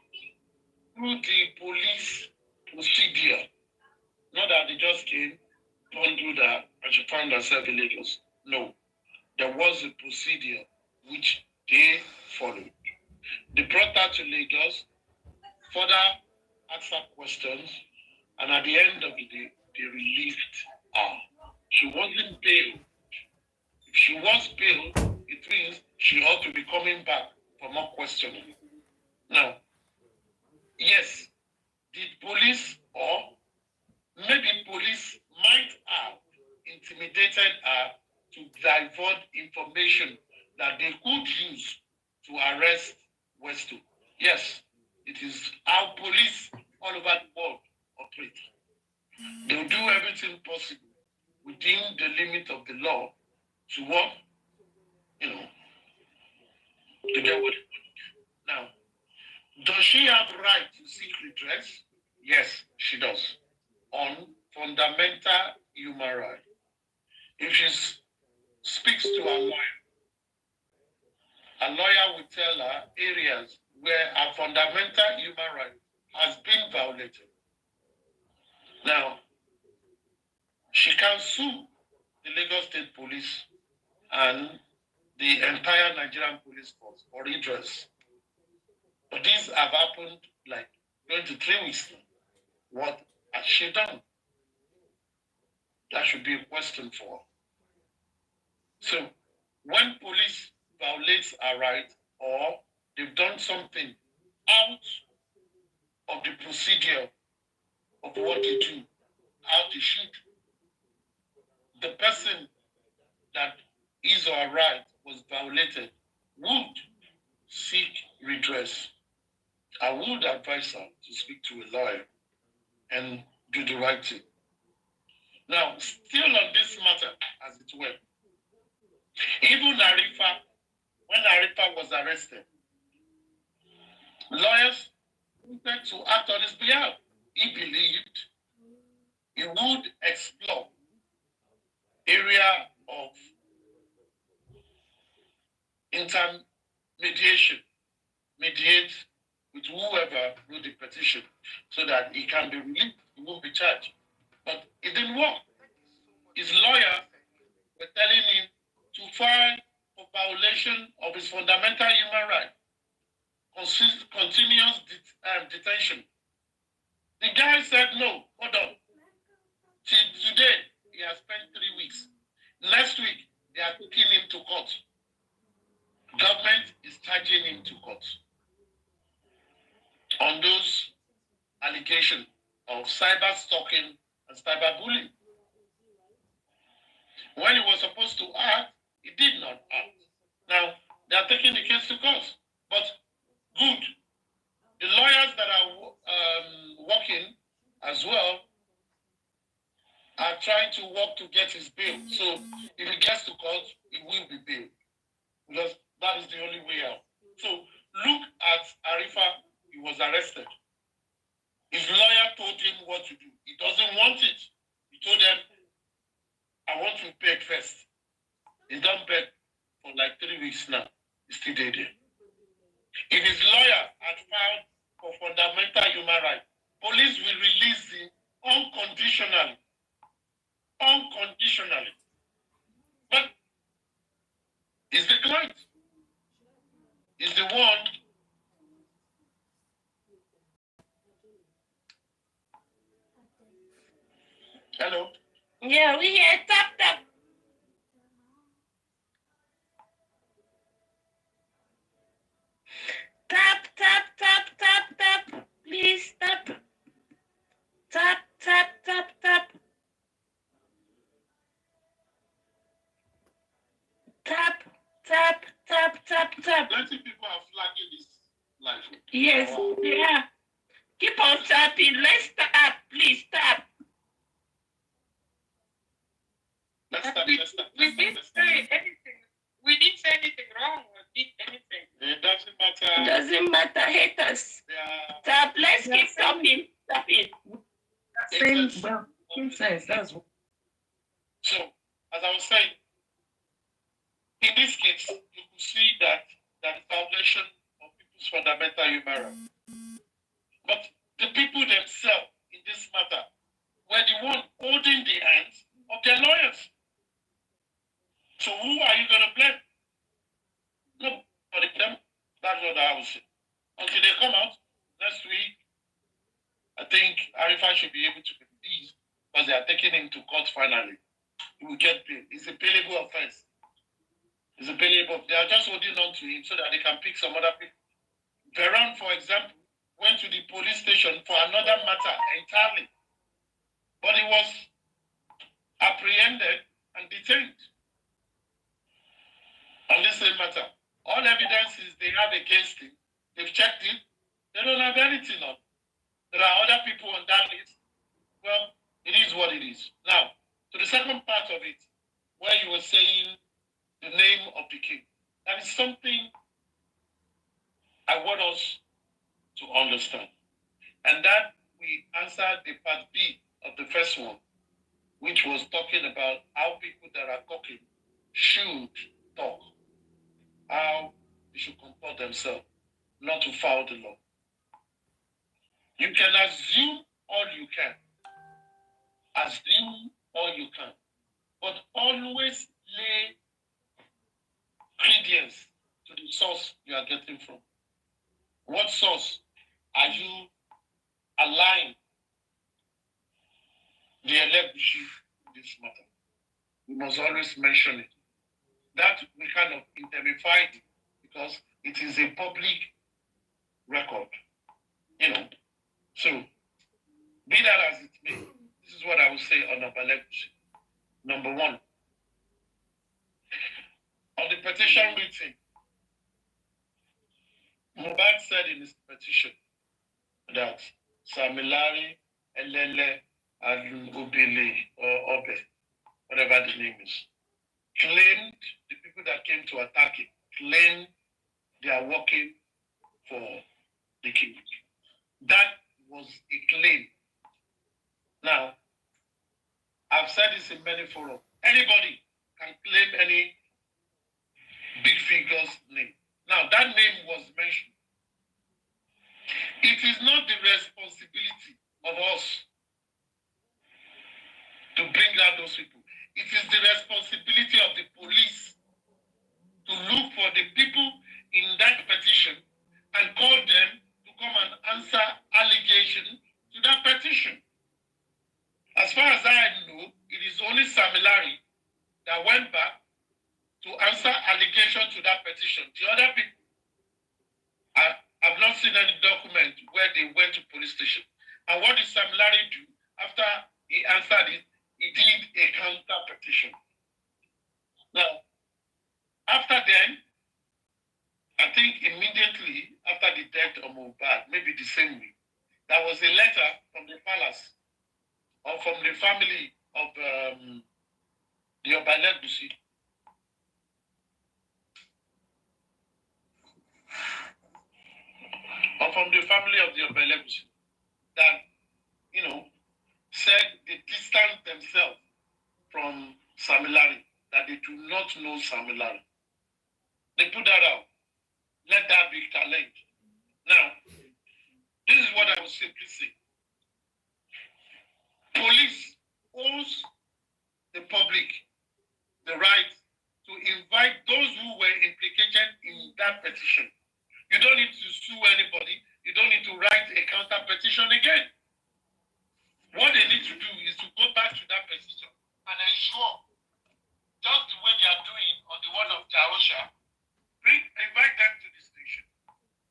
through the police procedure. Not that they just came, don't do that, and she found herself in Lagos. No, there was a procedure which they followed. They brought her to Lagos, further asked her questions, and at the end of the day, they released her. She wasn't bailed. If she was bailed, it means she ought to be coming back for more questioning. Now, yes, did police or maybe police might have intimidated her to divulge information that they could use to arrest Westo. Yes, it is how police all over the world operate. They'll do everything possible within the limit of the law to what, to get what they want. Now, does she have right to seek redress? Yes, she does. On fundamental human rights. If she speaks to a lawyer will tell her areas where a fundamental human right has been violated. Now, she can sue the Lagos State Police and the entire Nigerian police force for redress. But these have happened like going to 3 weeks now. What has she done? That should be a question for her. So when police violates a right or they've done something out of the procedure of what they do, how they should, the person that his or her right was violated would seek redress. I would advise her to speak to a lawyer and do the right thing. Now, still on this matter, as it were, even Arifa, when Arifa was arrested, lawyers wanted to act on his behalf. He believed he would explore area of intermediation, mediate with whoever wrote the petition so that he can be released, he won't be charged. But it didn't work. His lawyer were telling him to file for violation of his fundamental human right, continuous detention. The guy said, no, hold on. Till today, he has spent 3 weeks. Next week, they are taking him to court. Government is charging him to court on those allegations of cyber stalking and cyber bullying. When he was supposed to act, he did not act. Now, they are taking the case to court. But good. The lawyers that are working as well are trying to work to get his bail. So if he gets to court, he will be bailed. Because that is the only way out. So look at Arifa, he was arrested. His lawyer told him what to do. He doesn't want it. He told them, I want to beg first. He done beg for like 3 weeks now. He's still there. If his lawyer had filed for fundamental human rights, police will release him unconditionally. Unconditionally. But is the client, is the one. Hello? Yeah, we hear tap tap. Tap tap tap tap tap. Please tap. Tap tap tap tap. Tap tap tap tap tap. Plenty people are flagging this life. Yes, yeah. Keep on tapping. Let's tap. Please tap. Let's tap. We didn't say anything. We didn't say anything wrong or did anything. It doesn't matter. Doesn't matter, haters. Tap. Let's keep tapping. Tapping. Well, sense. That's what. So, as I was saying, In this case, you could see that the violation of people's fundamental human rights. But the people themselves in this matter were the one holding the hands of their lawyers. So who are you going to blame? Nobody them. That's what I would say. Until they come out next week, I think Arifa should be able to be released because they are taking him to court finally. He will get paid. It's a payable offense. It's a payable. They are just holding on to him so that they can pick some other people. Veron, for example, went to the police station for another matter entirely. But he was apprehended and detained on the same matter. All evidences they have against him, they've checked it, they don't have anything on. There are other people on that list. Well, it is what it is. Now, to the second part of it, where you were saying the name of the king, that is something I want us to understand. And that we answered the part B of the first one, which was talking about how people that are talking should talk, how they should comport themselves, not to foul the law. You can assume all you can. Assume all you can. But always lay credence to the source you are getting from. What source are you aligned the LEGU in this matter? We must always mention it. That we kind of indemnify it because it is a public record. So be that as it may, this is what I will say on LEGU. Number one, on the petition meeting, MOHBAD said in his petition that Samilari, Elele, Ubili, or Obe, whatever the name is, claimed the people that came to attack him, claimed they are working for the king. That was a claim. Now, I've said this in many forums. Anybody can claim any big figure's name. Now, that name was mentioned. It is not the responsibility of us to bring out those people. It is the responsibility of the police to look for the people in that petition and call them to come and answer allegations to that petition. As far as I know, it is only Samilari that went back to answer allegations to that petition. The other people, I've not seen any document where they went to police station. And what did Samilari do after he answered it? He did a counter petition. Now, after then, I think immediately after the death of MOHBAD, maybe the same week, there was a letter from the palace or from the family of the LEGU, or from the family of the LEGU that, said they distanced themselves from Samilari, that they do not know Samilari. They put that out. Let that be challenged. Now, this is what I will simply say. Police owes the public the right to invite those who were implicated in that petition. You don't need to sue anybody. You don't need to write a counter petition again. What they need to do is to go back to that petition and ensure, just the way they are doing on the one of Jarosha, invite them to the station,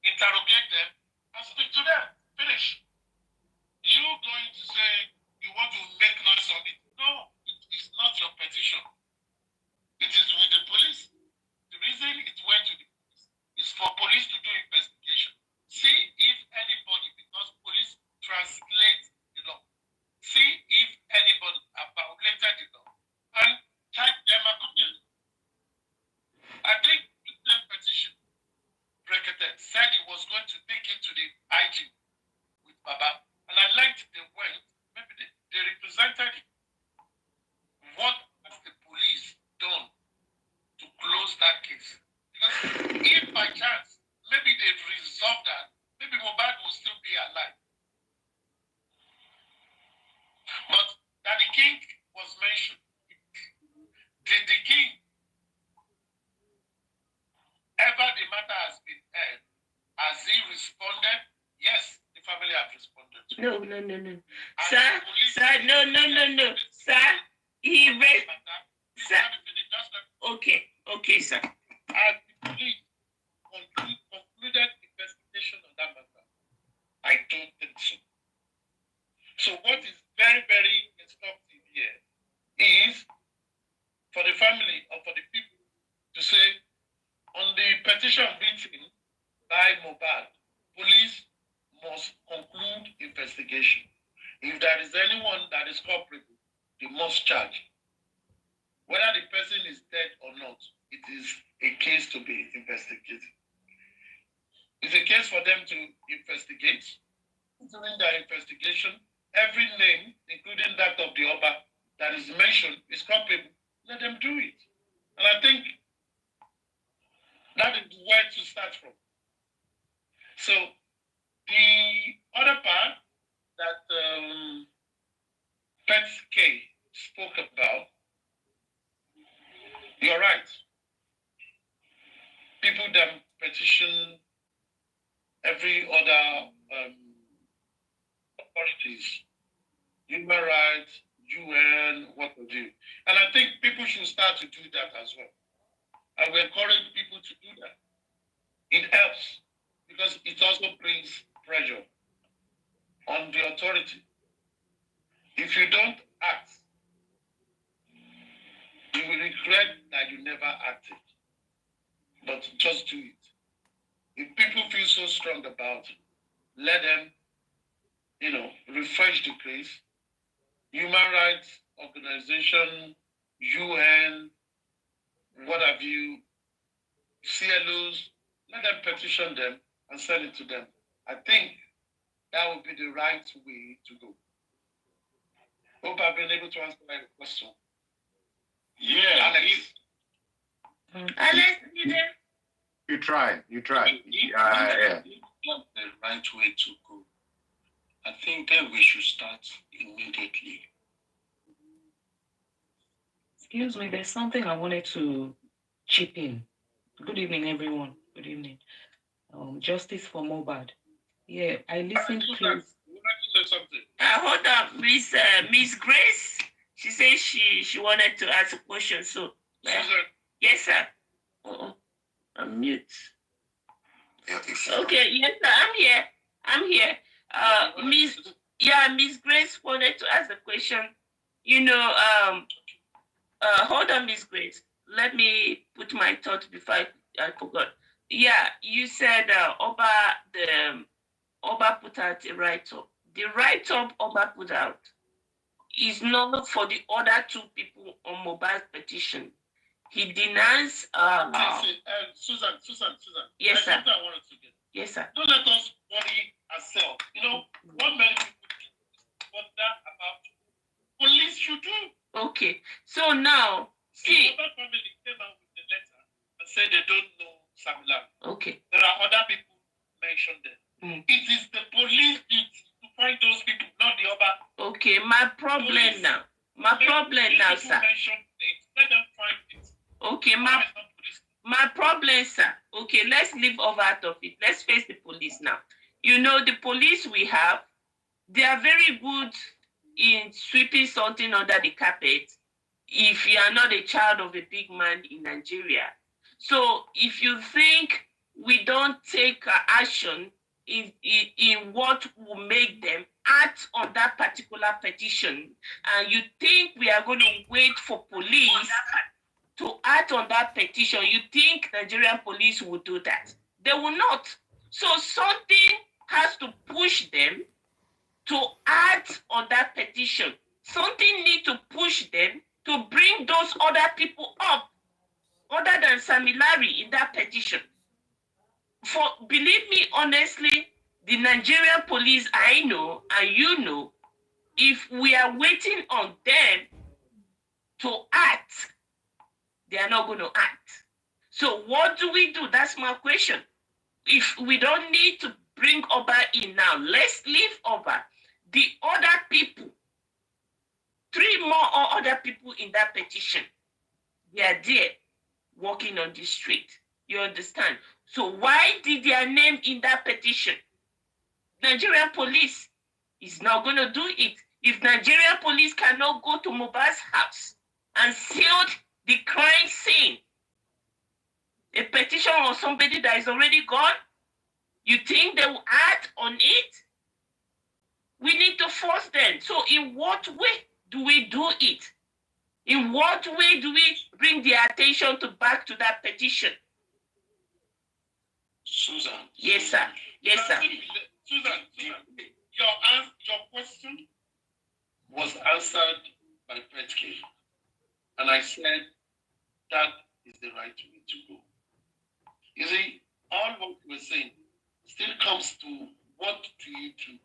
interrogate them, and speak to them. Finish. You going to say you want to make noise on it? No, it is not your petition. It is with the police. The reason it went to the police is for police to do investigation. See if anybody, because police translate the law, see if anybody have violated the law and charge them accordingly. I think the petition, Brekete, said he was going to take it to the IG with Baba, and I liked the way maybe they represented it. What has the police done to close that responded? Yes, the family have responded. No. Sir, no. Sir, he read. Sir. Okay, sir. And the police concluded investigation on that matter. I don't think so. So what is very, very instructive here is for the family or for the people to say on the petition written by MOHBAD, police must conclude investigation. If there is anyone that is culpable, they must charge. Whether the person is dead or not, it is a case to be investigated. It's a case for them to investigate. During their investigation, every name, including that of the Oba that is mentioned, is culpable. Let them do it. And I think that is where to start from. So the other part that Pet K spoke about, you're right. People that petition every other authorities, human rights, UN, what to do. And I think people should start to do that as well. And we encourage people to do that. It helps because it also brings pressure on the authority. If you don't act, you will regret that you never acted. But just do it. If people feel so strong about it, let them, refresh the case. Human rights organization, UN, what have you, CLOs, let them petition them and send it to them. I think that would be the right way to go. Hope I've been able to answer your question. Yeah, Alex. Alex, you there? You try. yeah. Not the right way to go. I think that we should start immediately. Excuse me, there's something I wanted to chip in. Good evening, everyone. Good evening. Justice for MOHBAD. Yeah, I listened to. Hold on, Miss Grace. She said she wanted to ask a question. So, yes, sir. I'm mute. Okay, yes, sir. I'm here. Miss Grace wanted to ask a question. Hold on, Miss Grace. Let me put my thought before I forgot. Yeah, you said Oba put out a write-up. The write-up Oba put out is not for the other two people on MOHBAD's petition. He denies. Susan. Yes, sir. I wanted to get. Yes, sir. Don't let us worry ourselves. What many people wonder about police should do. Okay. So now, see. The other family came out with the letter and said they don't know Samila. Okay. There are other people mentioned there. It is the police duty to find those people, not the other. Okay, my problem now, sir. Let them find it. Okay, my problem, sir. Okay, let's leave over out of it. Let's face the police now. The police we have, they are very good in sweeping something under the carpet if you are not a child of a big man in Nigeria. So if you think we don't take action in what will make them act on that particular petition, and you think we are going to wait for police to act on that petition, you think Nigerian police will do that? They will not. So something has to push them to act on that petition. Something needs to push them to bring those other people up, other than Sami Larry in that petition. Believe me, honestly, the Nigerian police, I know, and you know, if we are waiting on them to act, they are not going to act. So what do we do? That's my question. If we don't need to bring Oba in now, let's leave Oba. The other people, 3 more other people in that petition, they are there walking on the street. You understand? So why did their name in that petition? Nigerian police is not going to do it. If Nigerian police cannot go to Mohbad's house and seal the crime scene, a petition on somebody that is already gone, you think they will act on it? We need to force them. So in what way do we do it? In what way do we bring their attention back to that petition? Susan. Yes, sir. Yes, sir. Susan, your question was answered by Petke. And I said that is the right way to go. You see, all what we're saying still comes to what do you do?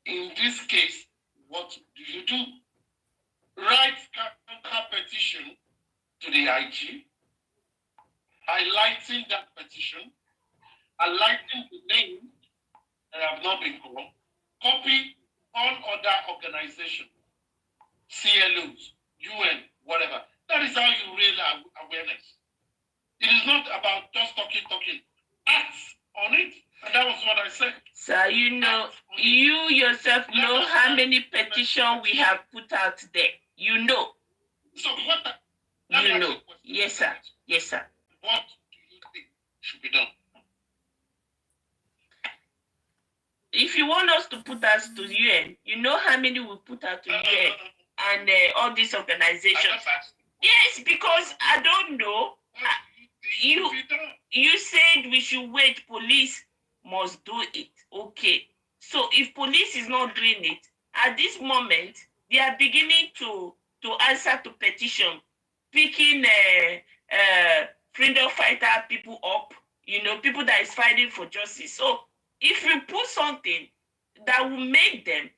In this case, what do you do? Write a petition to the IG, highlighting that petition, highlighting the names that have not been called, copy all other organizations, CLOs, UN, whatever. That is how you raise awareness. It is not about just talking. Act on it. And that was what I said. So you know, you yourself know how many petitions we have put out there. You know. So what? You know. Yes, sir. Yes, sir. What do you think should be done? If you want us to put us to UN, you know how many we put out to UN and all these organizations. Yes, because I don't know. You said we should wait. Police must do it. Okay. So if police is not doing it, at this moment, they are beginning to answer to petition, picking freedom fighter people up, you know, people that is fighting for justice. So if you put something that will make them,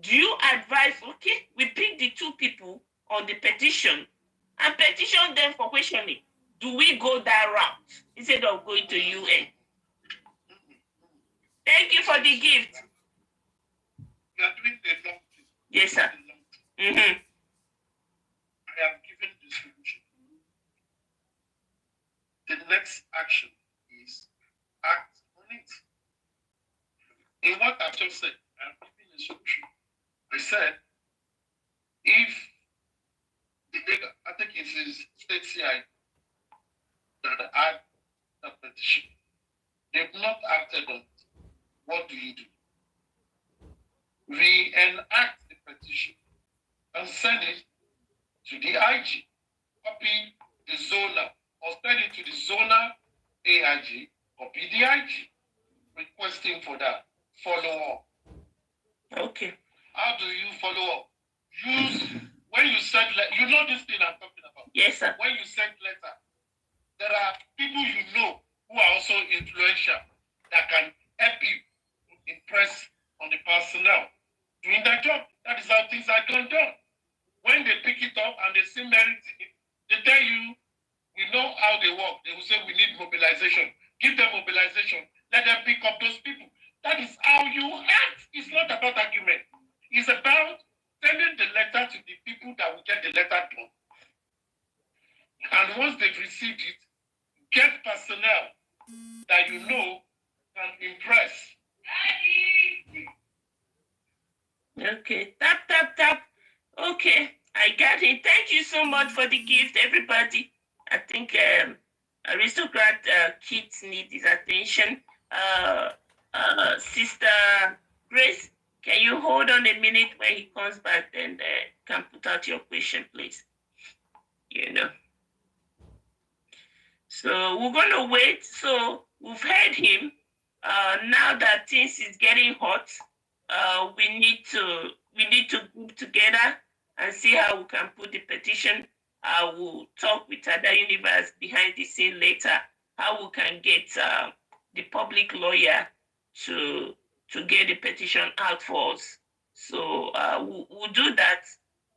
do you advise, okay, we pick the 2 people on the petition and petition them for questioning? Do we go that route instead of going to UN? Thank you for the gift. You are doing the long thing. Yes, sir. Mm-hmm. I have given the solution. The next action is act on it. In what I've just said, I have given a solution. I said, if I think it is state CI that add a petition, they've not acted on it. What do you do? Reenact the petition and send it to the IG. Copy the zona or send it to the zona AIG. Copy the IG. Requesting for that. Follow up. Okay. How do you follow up? Use when you send you know this thing I'm talking about. Yes, sir. When you send letter, there are people you know who are also influential that can help you impress on the personnel doing their job. That is how things are done. When they pick it up and they see merit in it, they tell you, we know how they work. They will say we need mobilization. Give them mobilization. Let them pick up those people. That is how you act. It's not about argument. It's about sending the letter to the people that will get the letter done. And once they've received it, get personnel that you know can impress. Okay. Tap. Okay. I got it. Thank you so much for the gift, everybody. I think aristocrat kids need his attention. Sister Grace, can you hold on a minute when he comes back and can put out your question, please? You know. So we're going to wait. So we've heard him. Now that things is getting hot, we need to group together and see how we can put the petition. I will talk with other universe behind the scene later, how we can get the public lawyer to get the petition out for us. So we'll do that,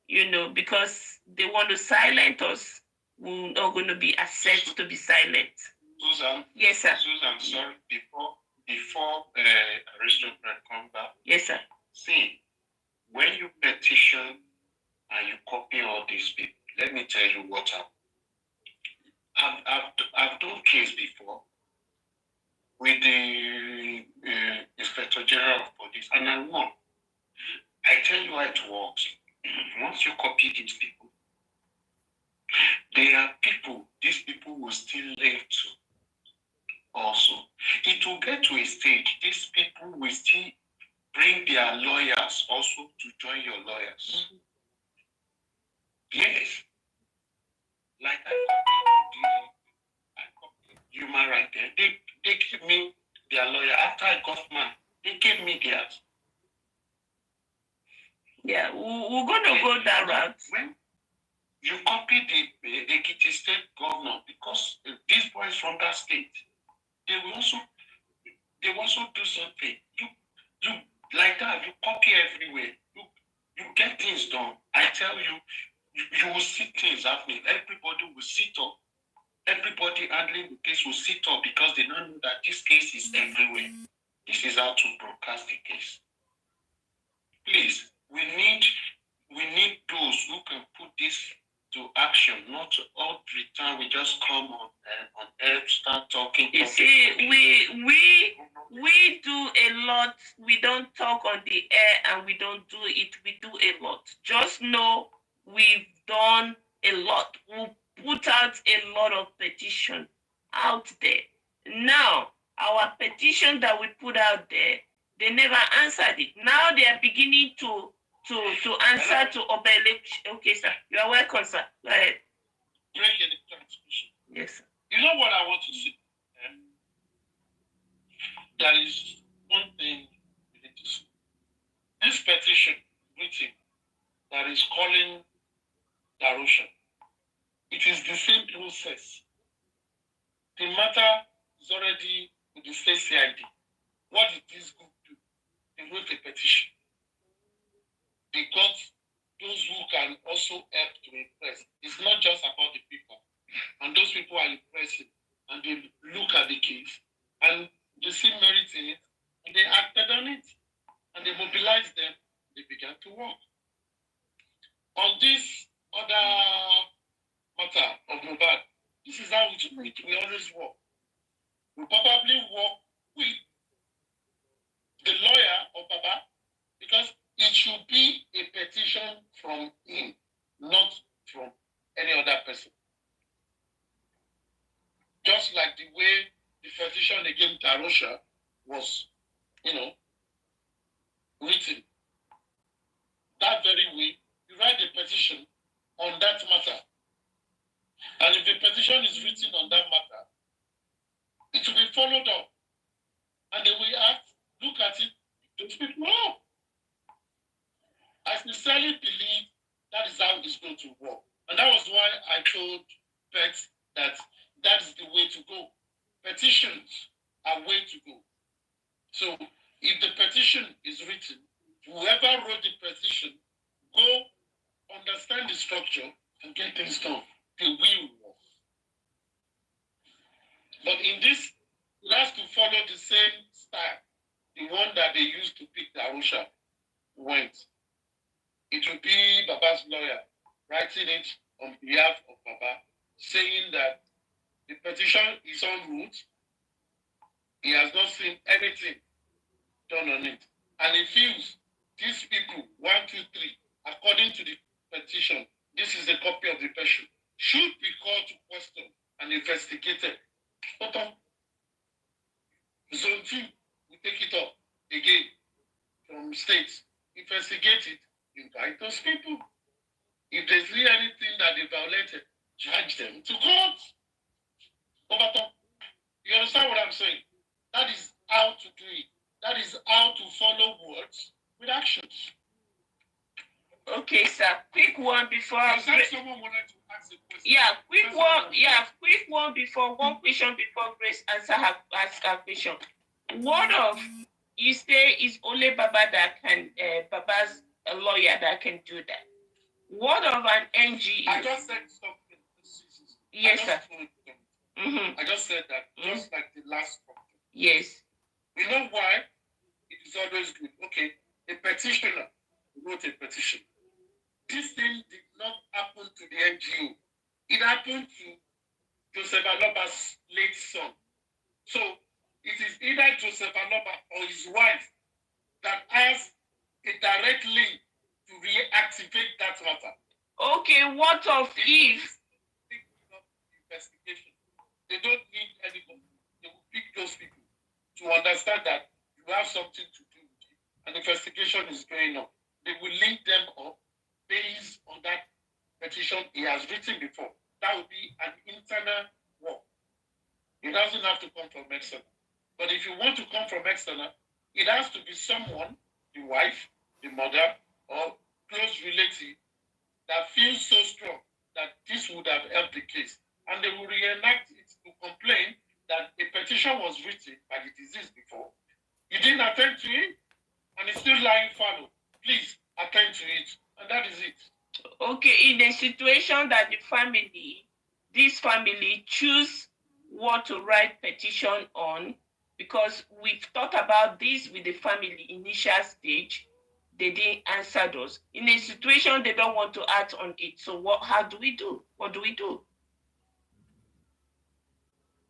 you know, because they want to silence us. We're not going to be accepted to be silent. Susan? Yes, sir. Susan, sorry, before aristocrat come back. Yes, sir. See, when you petition and you copy all these people, let me tell you what happened. I've done case before. with the Inspector General of Police, and I won. I tell you how it works. Once you copy these people, there are people, these people will still live to also. It will get to a stage, these people will still bring their lawyers also to join your lawyers. Mm-hmm. Yes. Like I copied human right there. They gave me their lawyer. After I got mine, they gave me theirs. Yeah, we're going to go that route. When you copy the Ekiti state governor, because these boys from that state, they will also do something. You like that, you copy everywhere. You get things done. I tell you, you will see things happening. Everybody will sit up. Everybody handling the case will sit up because they don't know that this case is everywhere. This is how to broadcast the case. Please, we need those who can put this to action, not all the time we just come on air, start talking. You see, we do a lot. We don't talk on the air and we don't do it. We do a lot. Just know we've done a lot. We put out a lot of petition out there. Now, our petition that we put out there, they never answered it. Now they are beginning to answer to obey. Okay, sir. You are welcome, sir. Go ahead. Yes, sir. You know what I want to say? There is one thing we need to see. This petition written that is calling Darusha, it is the same process. The matter is already in the state CID. What did this group do? They wrote a petition. They got those who can also help to impress. It's not just about the people. And those people are impressing. And they look at the case. And they see merit in it. And they acted on it. And they mobilized them. They began to work. On this other matter of MOHBAD, this is how we always work. We probably work with the lawyer of Baba, because it should be a petition from him, not from any other person. Just like the way the petition against Darusha was, written. That very way, you write the petition on that matter. And if the petition is written on that matter, it will be followed up. And they will ask, look at it, those people know. I sincerely believe that is how it's going to work. And that was why I told Pex that is the way to go. Petitions are way to go. So if the petition is written, whoever wrote the petition, go understand the structure and get things done. They will work. But in this, it has to follow the same style. The one that they used to pick Darusha went. It will be Baba's lawyer writing it on behalf of Baba, saying that the petition is en route. He has not seen anything done on it. And he feels these people, 1, 2, 3, according to the petition, this is a copy of the petition, should be called to question and investigated. But Zone 2 will take it up again from states, investigate it, invite those people. If they see anything that they violated, charge them to court. You understand what I'm saying? That is how to do it. That is how to follow words with actions. Okay, sir. Quick one before. Someone wanted to ask a question. Yeah, quick one. Yeah, quick one before one question before Grace ask her question. What of you say is only Baba that can Baba's a lawyer that can do that? What of an NGO? I just said something. Yes, sir. I just said that, just like the last one. Yes. You know why? It is always good. Okay, a petitioner wrote a petition. This thing did not happen to the NGO. It happened to Joseph Aloba's late son. So it is either Joseph Aloba or his wife that has a direct link to reactivate that matter. Okay, what of if Investigation. They don't need anybody. They will pick those people to understand that you have something to do with it. An investigation is going on. They will link them up based on that petition he has written before. That will be an internal work. It doesn't have to come from external. But if you want to come from external, it has to be someone, the wife, the mother, or close relative that feels so strong that this would have helped the case. And they will reenact it to complain that a petition was written by the deceased before. You didn't attend to it, and it's still lying fallow. Please attend to it. And that is it. Okay, in a situation that this family choose what to write petition on, because we've thought about this with the family initial stage, they didn't answer us. In a situation they don't want to act on it. So how do we do? What do we do?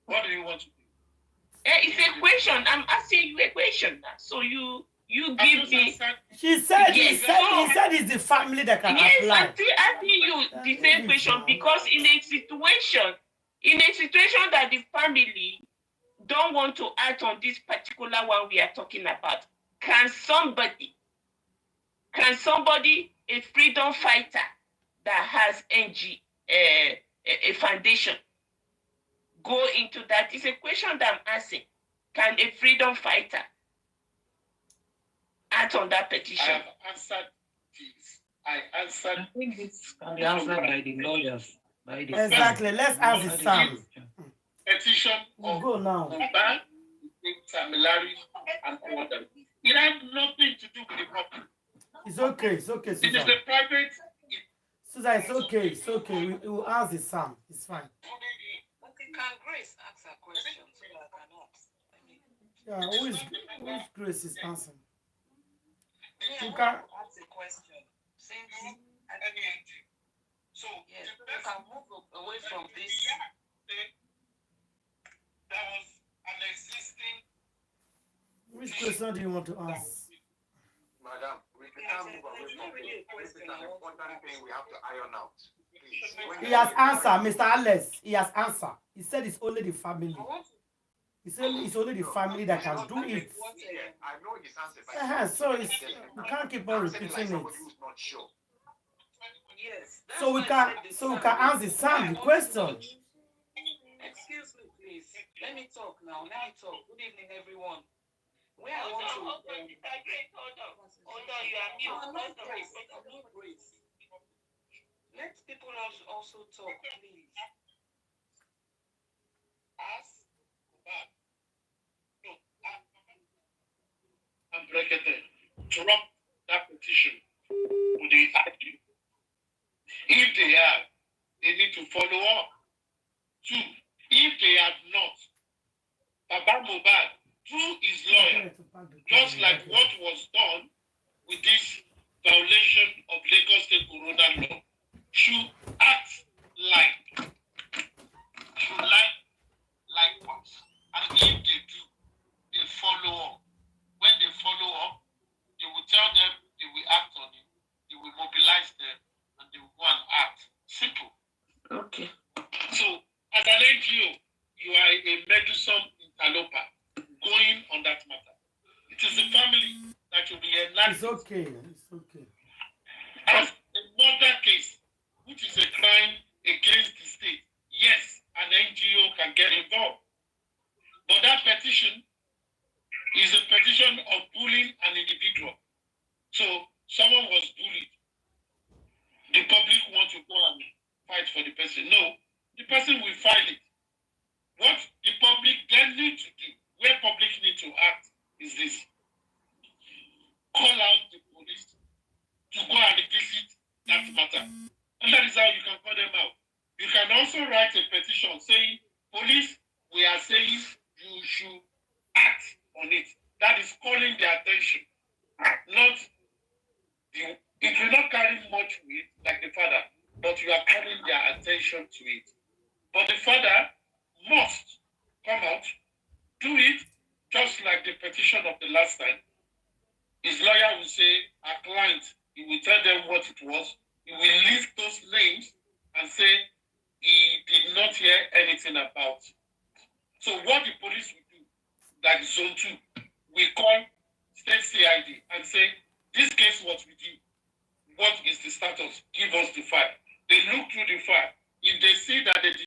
What do you want to do? It's a question. I'm asking you a question now. So you give me. She said, Yes, he said it's the family that can yes, apply. I'm still asking you the same question because in a situation that the family don't want to act on this particular one we are talking about, can somebody, a freedom fighter that has a foundation, go into that? It's a question that I'm asking. Can a freedom fighter act on that petition? I have answered this. I think this can be answered by the lawyers. Exactly. Let's ask the Sam. Petition of go now. MOHBAD, Samilari, and others. It has nothing to do with the public. It's okay, It is Susan. a private. Susan, it's okay. We will ask the Sam. It's fine. Okay, can Grace ask a question so that I can ask? Yeah, who is Grace is answering? You can ask a question. Since So yes, you can move away from this. There was an existing. Which question do you want to ask? Madam, we can't move away from it. This is an important thing we have to iron out. Please. He has answered, Mr. Alex. He has answered. He said it's only the family. He said it's only the family that can do it. I know his answer. So we can't keep on repeating it. Not sure. Yes. So we can ask the Sam the question. Excuse me, please. Let me talk now. Good evening, everyone. Where I want to. Hold on, you are mute. I'm not Grace. Let people also talk, please. Ask back. No, I'm breaking it. Drop that petition. Would they argue? If they have, they need to follow up. 2, if they have not, Baba MOHBAD, through his lawyer, just like what was done with this violation of Lagos State Corona law, should act like what? And if they do, they follow up. When they follow up, they will tell them they will act on it, they will mobilize them, and they will go and act. Simple. Okay. So, as an NGO, you are a meddlesome interloper going on that matter. It is the family that will be enacted. It's okay. As a murder case, which is a crime against the state, yes, an NGO can get involved. But that petition is a petition of bullying an individual. So someone was bullied. The public want to go and fight for the person. No, the person will file it. What the public then need to do, where public need to act, is this. Call out the police to go and visit that matter. And that is how you can call them out. You can also write a petition saying, police, we are saying you should act on it. That is calling their attention. It will not carry much weight like the father, but you are calling their attention to it. But the father must come out, do it, just like the petition of the last time, his lawyer will say, our client, he will tell them what it was, he will list those names and say he did not hear anything about. So what the police will do, like Zone 2, we call State CID and say, this case was with you. What is the status? Give us the file.